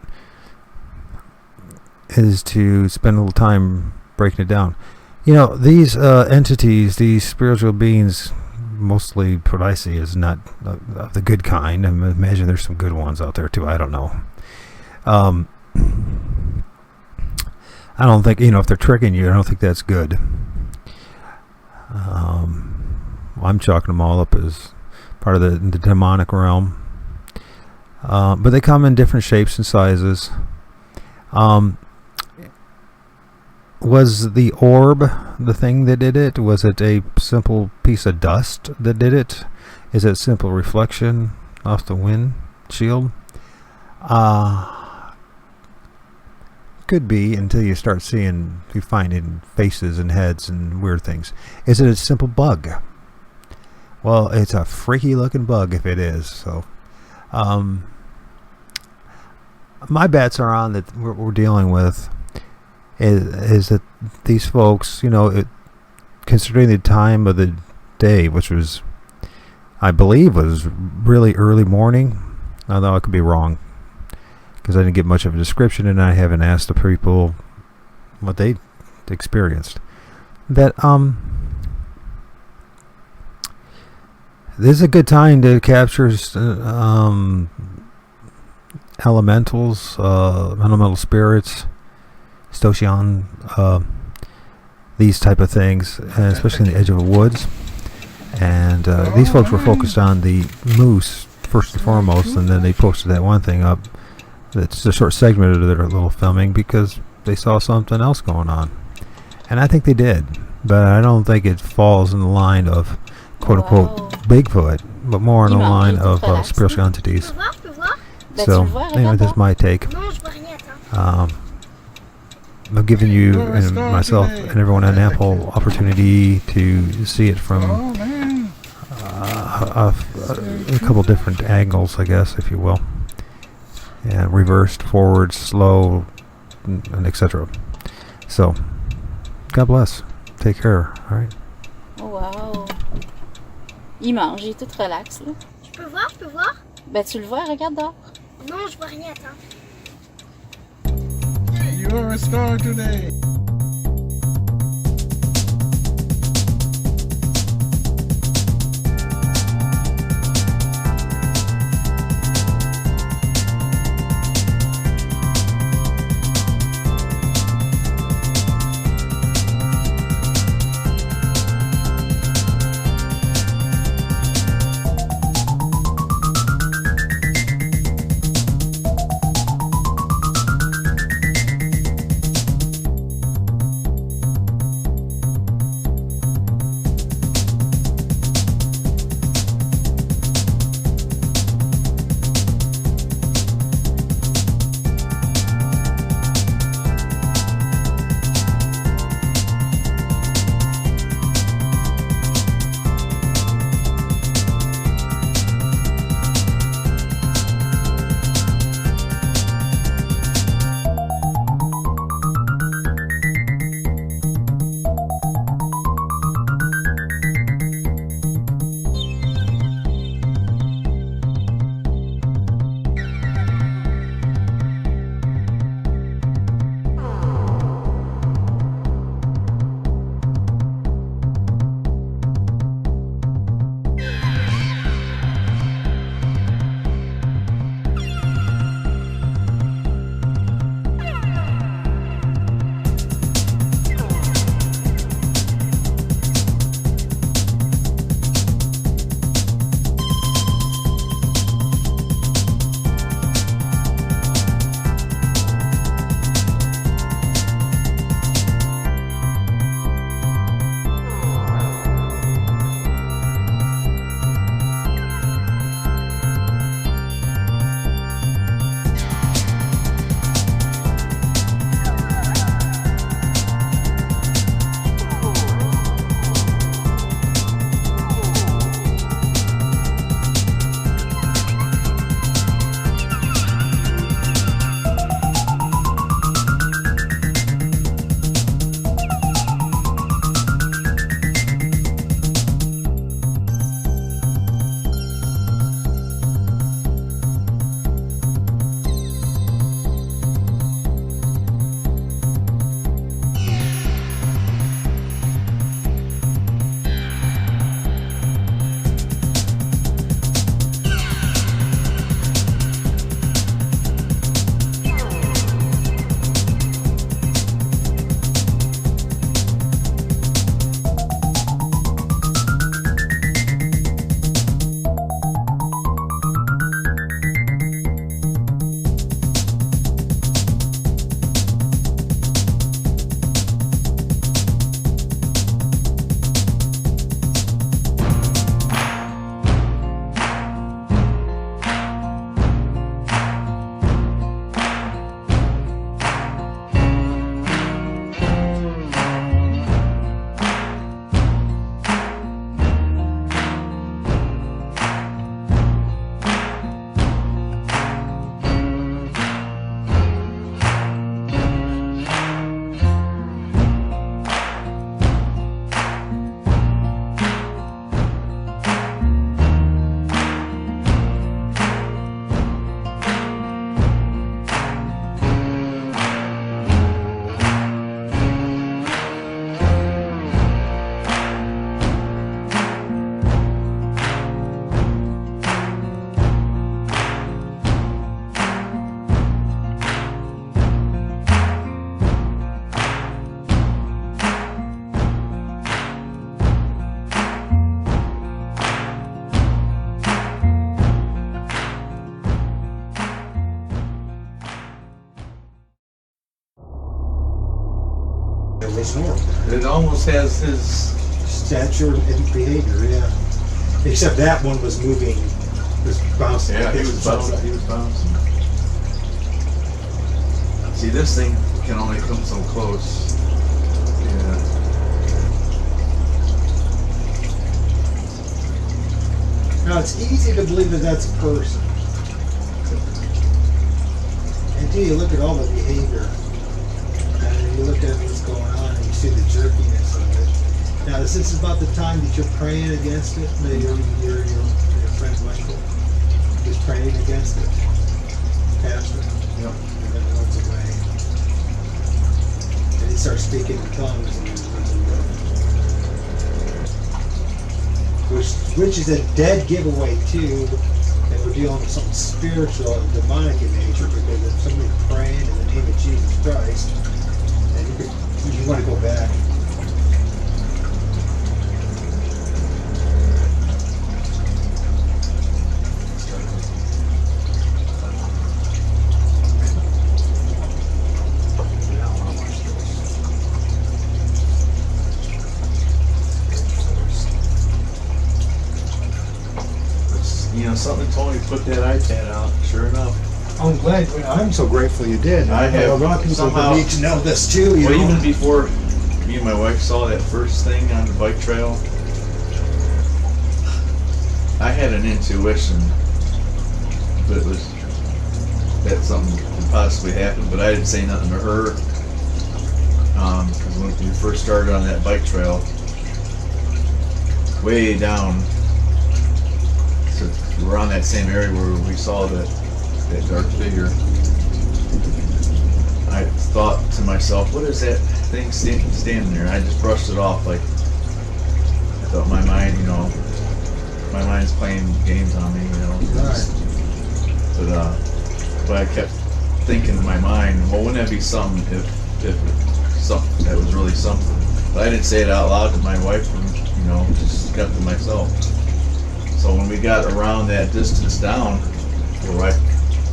is to spend a little time breaking it down. You know, these entities, these spiritual beings, mostly what I see is not of the good kind. I imagine there's some good ones out there too. I don't know. I don't think, if they're tricking you, I don't think that's good. I'm chalking them all up as part of the demonic realm. But they come in different shapes and sizes. Was the orb the thing that did it? Was it a simple piece of dust that did it? Is it simple reflection off the windshield? Could be, until you start finding faces and heads and weird things. Is it a simple bug? Well, it's a freaky looking bug if it is. So, my bets are on that what we're dealing with is that these folks, considering the time of the day, which was, I believe, was really early morning, although I could be wrong, because I didn't get much of a description and I haven't asked the people what they experienced. That this is a good time to capture elementals, elemental spirits, stoichon, these type of things, especially in the edge of the woods. And these folks were focused on the moose first and foremost, and then they posted that one thing up that's a short segment of their little filming because they saw something else going on. And I think they did, but I don't think it falls in the line of quote-unquote Bigfoot, but more in the line of spiritual entities. So, anyway, that's my take. I'm giving you and myself and everyone an ample opportunity to see it from a couple different angles, I guess, if you will. And reversed, forward, slow, and etc. So, God bless. Take care. All right. Oh, wow. Il mange, il est tout relax, là. Je peux voir? Ben, tu le vois, regarde dehors. Non, je vois rien, attends. You are a star today. almost normal. It almost has his. Stature and behavior, yeah. Except that one was moving, was bouncing. Yeah, he was bouncing. He was bouncing. See, this thing can only come so close. Yeah. Now it's easy to believe that that's a person. Until you look at all the behavior, and you look at what's going on, and you see the jerkiness of it. Now, this is about the time that you're praying against it. That your friend Michael is praying against it, Pastor. Yep. And then it runs away. And he starts speaking in tongues, and then runs away. Which is a dead giveaway too. And we're dealing with something spiritual and demonic in nature, because if somebody's praying in the name of Jesus Christ, and you want to go back. Something told me to put that iPad out. Sure enough. I'm glad. I'm so grateful you did. I have a lot of people somehow- need to know this too. You Well, know? even before me and my wife saw that first thing on the bike trail, I had an intuition that something could possibly happen, but I didn't say nothing to her. Because when we first started on that bike trail, way down, so we're on that same area where we saw that dark figure. I thought to myself, what is that thing standing there? I just brushed it off, like I thought my mind, my mind's playing games on me, Right. But I kept thinking in my mind, well, wouldn't that be something if something that was really something? But I didn't say it out loud to my wife, and just kept it to myself. So when we got around that distance down, where I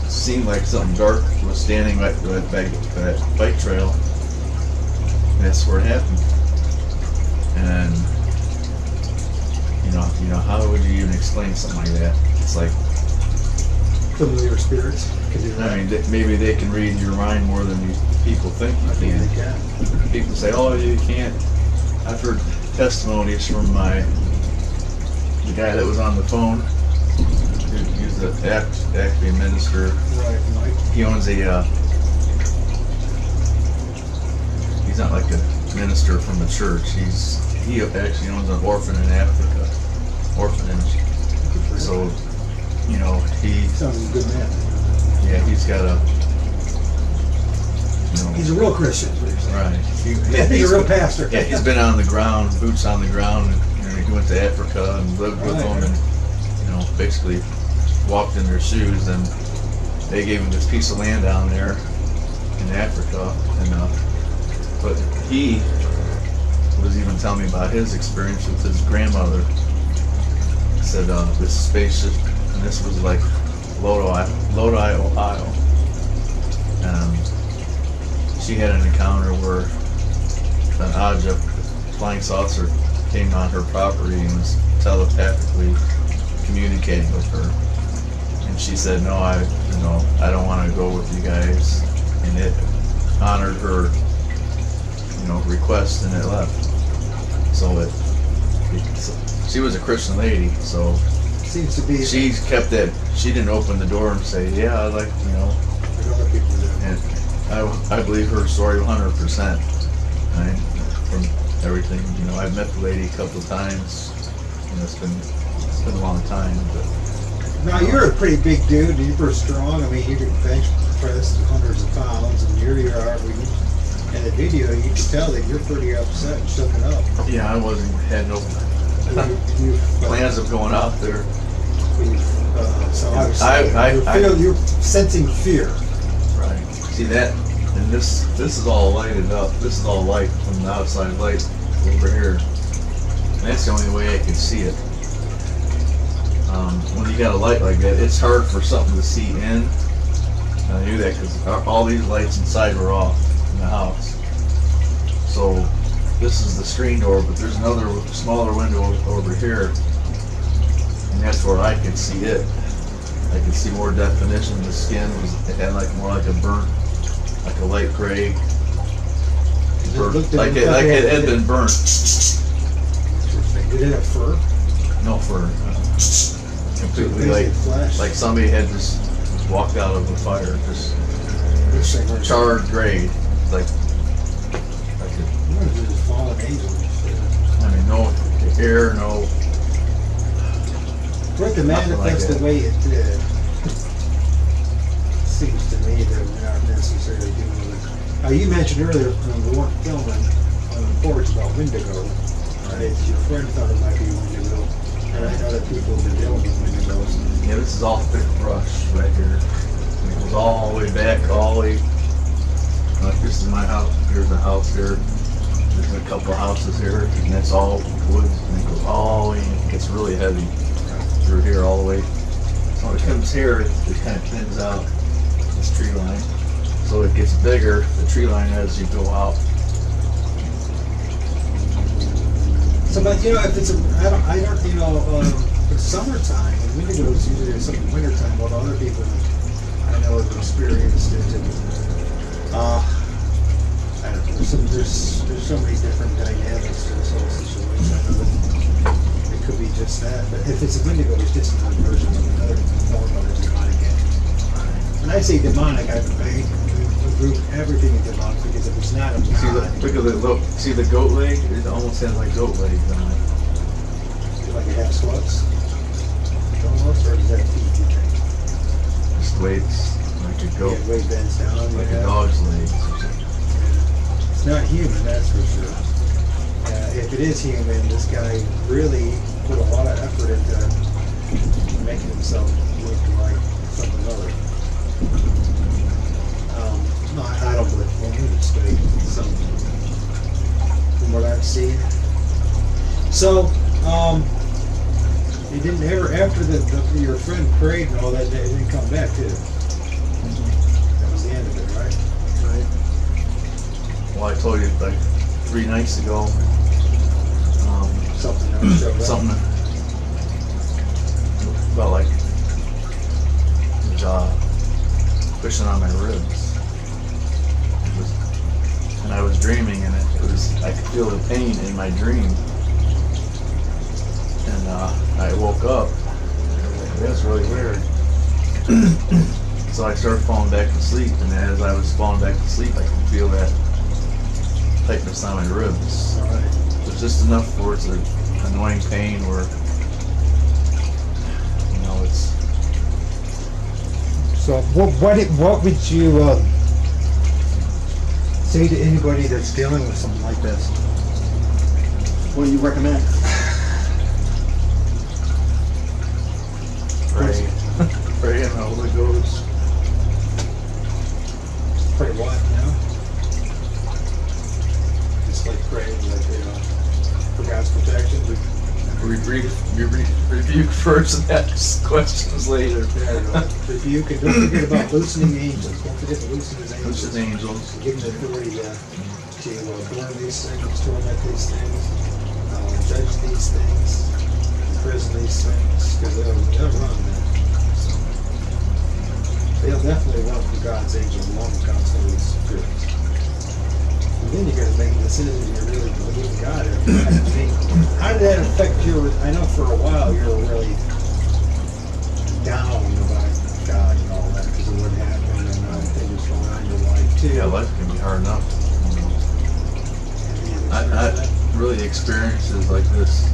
seemed like something dark was standing right back at that bike trail, that's where it happened. And how would you even explain something like that? It's like Familiar spirits can do that. I mean, maybe they can read your mind more than you people think you I think can. they can. People say, "Oh, you can't." I've heard testimonies from the guy that was on the phone. He's actually a minister. Right, Mike. He owns he's not like a minister from a church. He actually owns an orphan in Africa, orphanage. So, he Sounds like a good man. yeah, he's got a He's a real Christian. right. He's a real pastor. Yeah, he's been on the ground, boots on the ground, and he went to Africa and lived with them, and basically walked in their shoes, and they gave him this piece of land down there in Africa, and but he was even telling me about his experience with his grandmother. He said this spaceship, and this was like Lodi, Ohio, and she had an encounter where an object, flying saucer, came on her property and was telepathically communicating with her. And she said, "No, I don't want to go with you guys." And it honored her, request, and it left. So she was a Christian lady, so Seems to be. she kept that. She didn't open the door and say, "Yeah, I like," Like other people do. And I believe her story 100%. From everything, I've met the lady a couple of times. It's been a long time, but Now you're a pretty big dude. You're strong. I mean, you can bench press hundreds of pounds, and here you are. In the video, you can tell that you're pretty upset and shook it up. yeah, I had no You've, plans of going out there. So obviously, you're sensing fear. Right. See that, and this is all lighted up. This is all light from the outside light over here. And that's the only way I could see it. When you got a light like that, it's hard for something to see in. And I knew that because all these lights inside were off in the house. So this is the screen door, but there's another smaller window over here, and that's where I could see it. I could see more definition. The skin it had like more like a burnt, like a light gray, like it had been burnt. Did it have fur? No fur. Completely like somebody had just walked out of a fire, just charred gray, like fallen angel. I mean, no air, no. But the manifest the way it did. Seems to me that we're not necessarily doing it. You mentioned earlier when we weren't filming on the porch about Wendigo. Right? Your friend thought it might be Wendigo. And I know that people have been dealing with Wendigos. Yeah, this is all thick brush right here. It goes all the way back, all the way. Like this is my house. Here's a house here. There's a couple houses here, and that's all wood. And it goes all the way. It gets really heavy through here all the way. So when it comes here, it kind of thins out this tree line. So it gets bigger, the tree line, as you go out. So, but you know, if it's it's summertime, and Wendigos usually it's some wintertime, what other people I know have experienced it. And, I don't know, there's so many different dynamics to this whole situation. I know that it could be just that, but if it's a Wendigo, it's just another version of another form of a demonic entity. When I say demonic, I group everything in demonic, because if it's not a See the goat leg? It almost has like goat legs on it. Like it has sluts? Almost, or is that feet, you think? Just the way it's like a goat. Yeah, the way it bends down. Like a dog's legs. It's not human, that's for sure. If it is human, this guy really put a lot of effort into making himself look like something other. No, I don't believe it's fake. From what I've seen. So, it didn't ever, after your friend prayed and all that, it didn't come back, did it? That was the end of it, right? Well, I told you like 3 nights ago. Something else showed up. Something felt like it was pushing on my ribs. And I was dreaming, and I could feel the pain in my dream. And I woke up. That's really weird. So I started falling back to sleep, and as I was falling back to sleep, I could feel that tightness on my ribs. It was just enough for it's an annoying pain where, you know, it's. So what would you say to anybody that's dealing with something like this? What do you recommend? Pray. Pray in the Holy Ghost. Pray what now? Just like praying, like for God's protection. Rebuke first and ask questions later. Rebuke, and don't forget about loosening angels. Don't forget to loosen his angels. Loosen angels. Give them the authority to burn these things, torment these things, judge these things, imprison these things, because they'll run, man. They'll definitely run from God's angels along with God's Holy Spirit. And then you're going to make a decision you really believe in God. I mean, how did that affect your, I know for a while you were really down about God and all that because of what happened and things going on in your life too. Yeah, life can be hard enough. I really experiences like this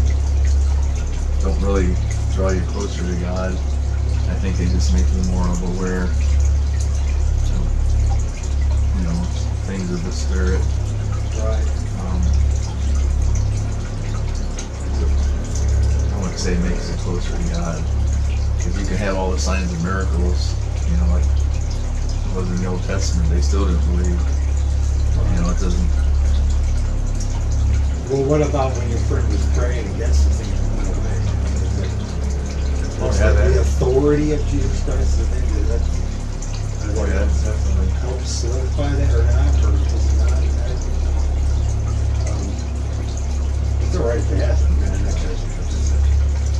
don't really draw you closer to God. I think they just make you more of aware of, you know, things of the Spirit. Right. I wouldn't say it makes it closer to God, because you can have all the signs and miracles, you know, like it was in the Old Testament, they still didn't believe. You know, it doesn't. Well, what about when your friend was praying against the thing that went away? The authority of Jesus Christ, the thing that Definitely. help solidify that or not, or does it not? all right if they hasn't, man.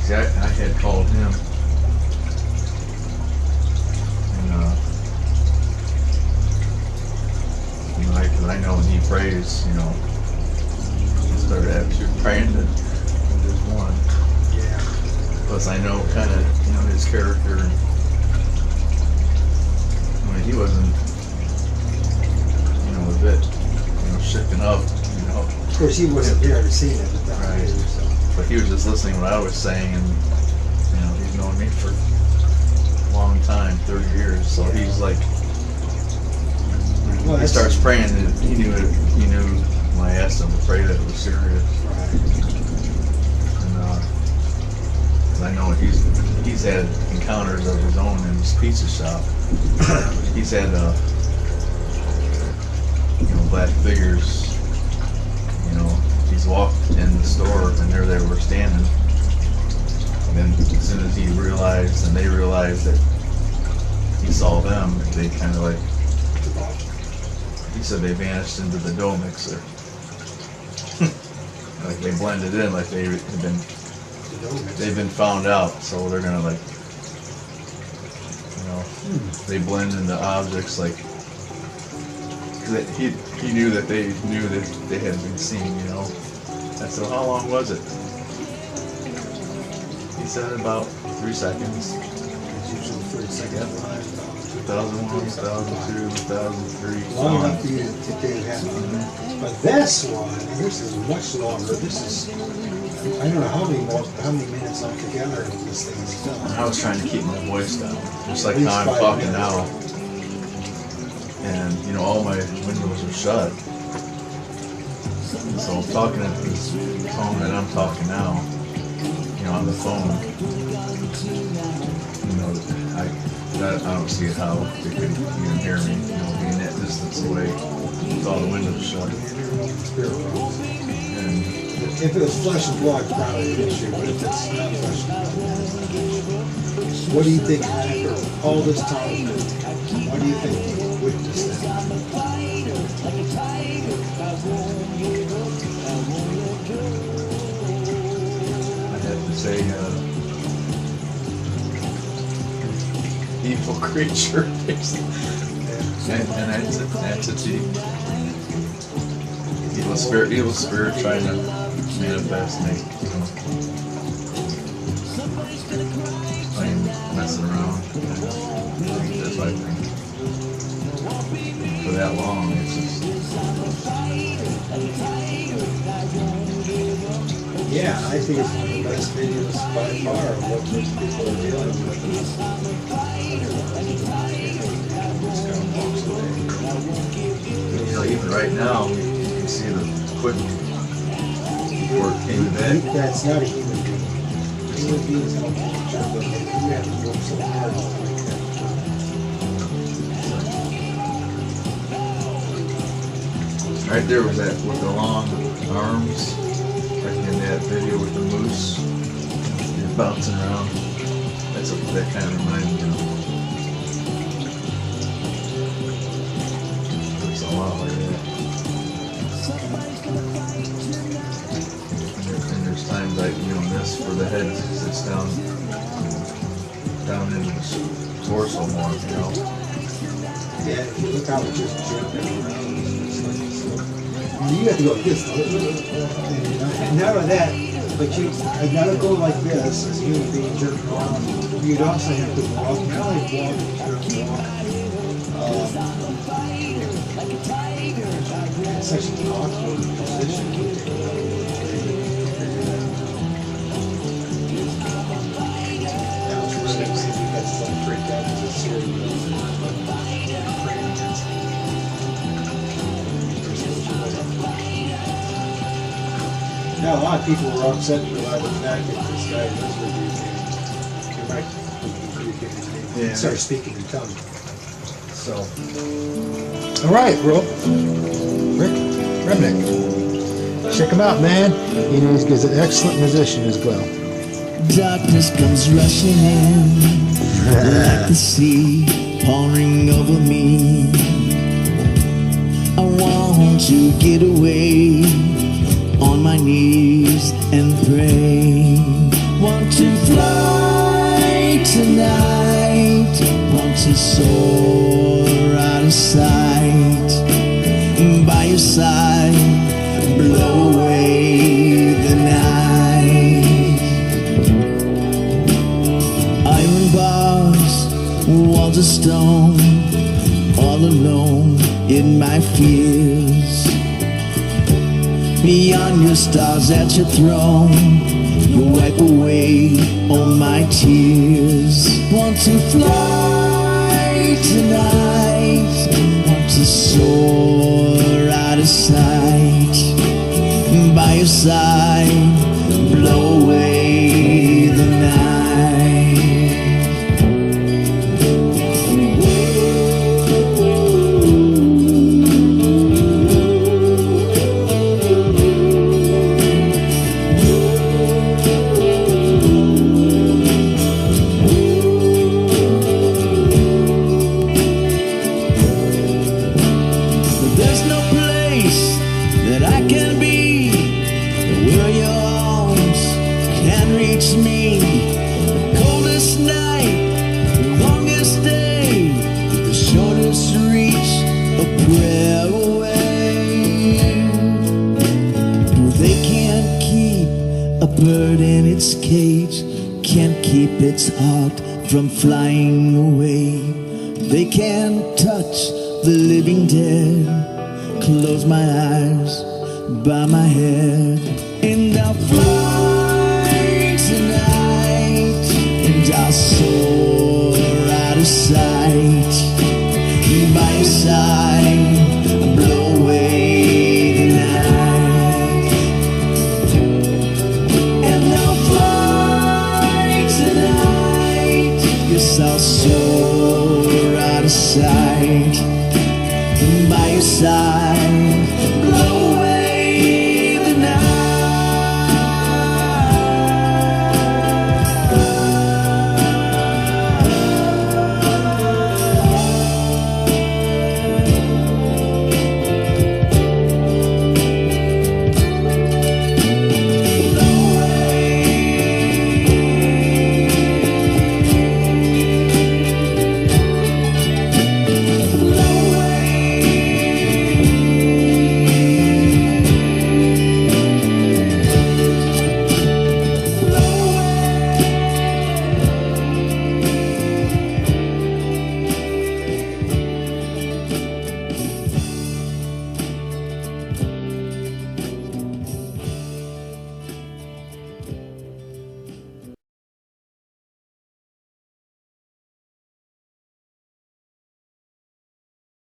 See, I had called him, and you know, 'cause I know when he prays, you know, he started actually praying that there's one. Yeah. Plus, I know kind of, you know, his character. I mean, he wasn't, you know, a bit, you know, shaken up, you know. Of course, he wasn't there to see it at the time. Right. So. But he was just listening to what I was saying, and you know, he's known me for a long time, 30 years. So he's like, Well, he starts praying, and he knew when I asked him to pray that it was serious. Right. And 'cause I know he's had encounters of his own in his pizza shop. He's had you know, black figures. You know, he's walked in the store and there they were standing. And then as soon as he realized and they realized that he saw them, they kind of like, he said they vanished into the dough mixer. Like they blended in, like they've been found out, so they're gonna like, you know, they blend into objects like. He knew that they knew that they had been seen, you know. I said, how long was it? He said about 3 seconds. It's usually 30 seconds. 2001, 2002, 2003. Long enough for you to think it happened. But this one, this is much longer. This is, I don't know how many minutes altogether this thing is filmed. I was trying to keep my voice down, just like how I'm talking now. And, you know, all my windows are shut. So I'm talking at this phone that I'm talking now, you know, on the phone. You know, I don't see how they could even hear me, you know, being that distance away with all the windows shut. And if it was flesh and blood, probably an issue, but if it's not flesh and blood, what do you think after all this time? What do you think you witnessed then? I have to say, evil creature, an entity, evil spirit trying to manifest me, you know, playing, messing around. That's what I think. For that long, it's just. Yeah, I think it's one of the best videos by far of what most people are dealing with. You know, even right now, you can see the quick before it came to bed. That's not a human being. Human beings don't picture, but you have to work so hard to make that. Right there was that with the long arms, like in that video with the moose, and bouncing around. That's what that kind of reminds me of. Looks a lot like that. And there's times like, you know, this for the head sits down into the torso more, you know. Yeah, if you look how it's just jumping around. You have to go like this. And not only that, but you gotta go like this as a human being jerking around. You'd also have to walk, not only walk, it's such an awkward position. That was really amazing. You got some freaked out as a serious. Now, a lot of people were upset by the fact that this guy was with you. He might be pretty good. Yeah. Start speaking in tongues. So, all right, bro. Rick Grabneck. Check him out, man. He's an excellent musician as well. Darkness comes rushing in like the sea pouring over me. I want to get away on my knees and pray. Want to fly tonight, want to soar out of sight. By your side, blow away the night. Iron bars, walls of stone, all alone in my fears. Beyond your stars at your throne, you wipe away all my tears. Want to fly tonight, want to soar out of sight. By your side, blow away the night. There's no place that I can be where your arms can reach me. The coldest night, the longest day, the shortest reach, a prayer away. They can't keep a bird in its cage, can't keep its heart from flying away. They can't touch the living dead, close my eyes, bow my head, and I'll fly tonight, and I'll soar out of sight. By your side, blow away the night, and I'll fly tonight. Yes, I'll soar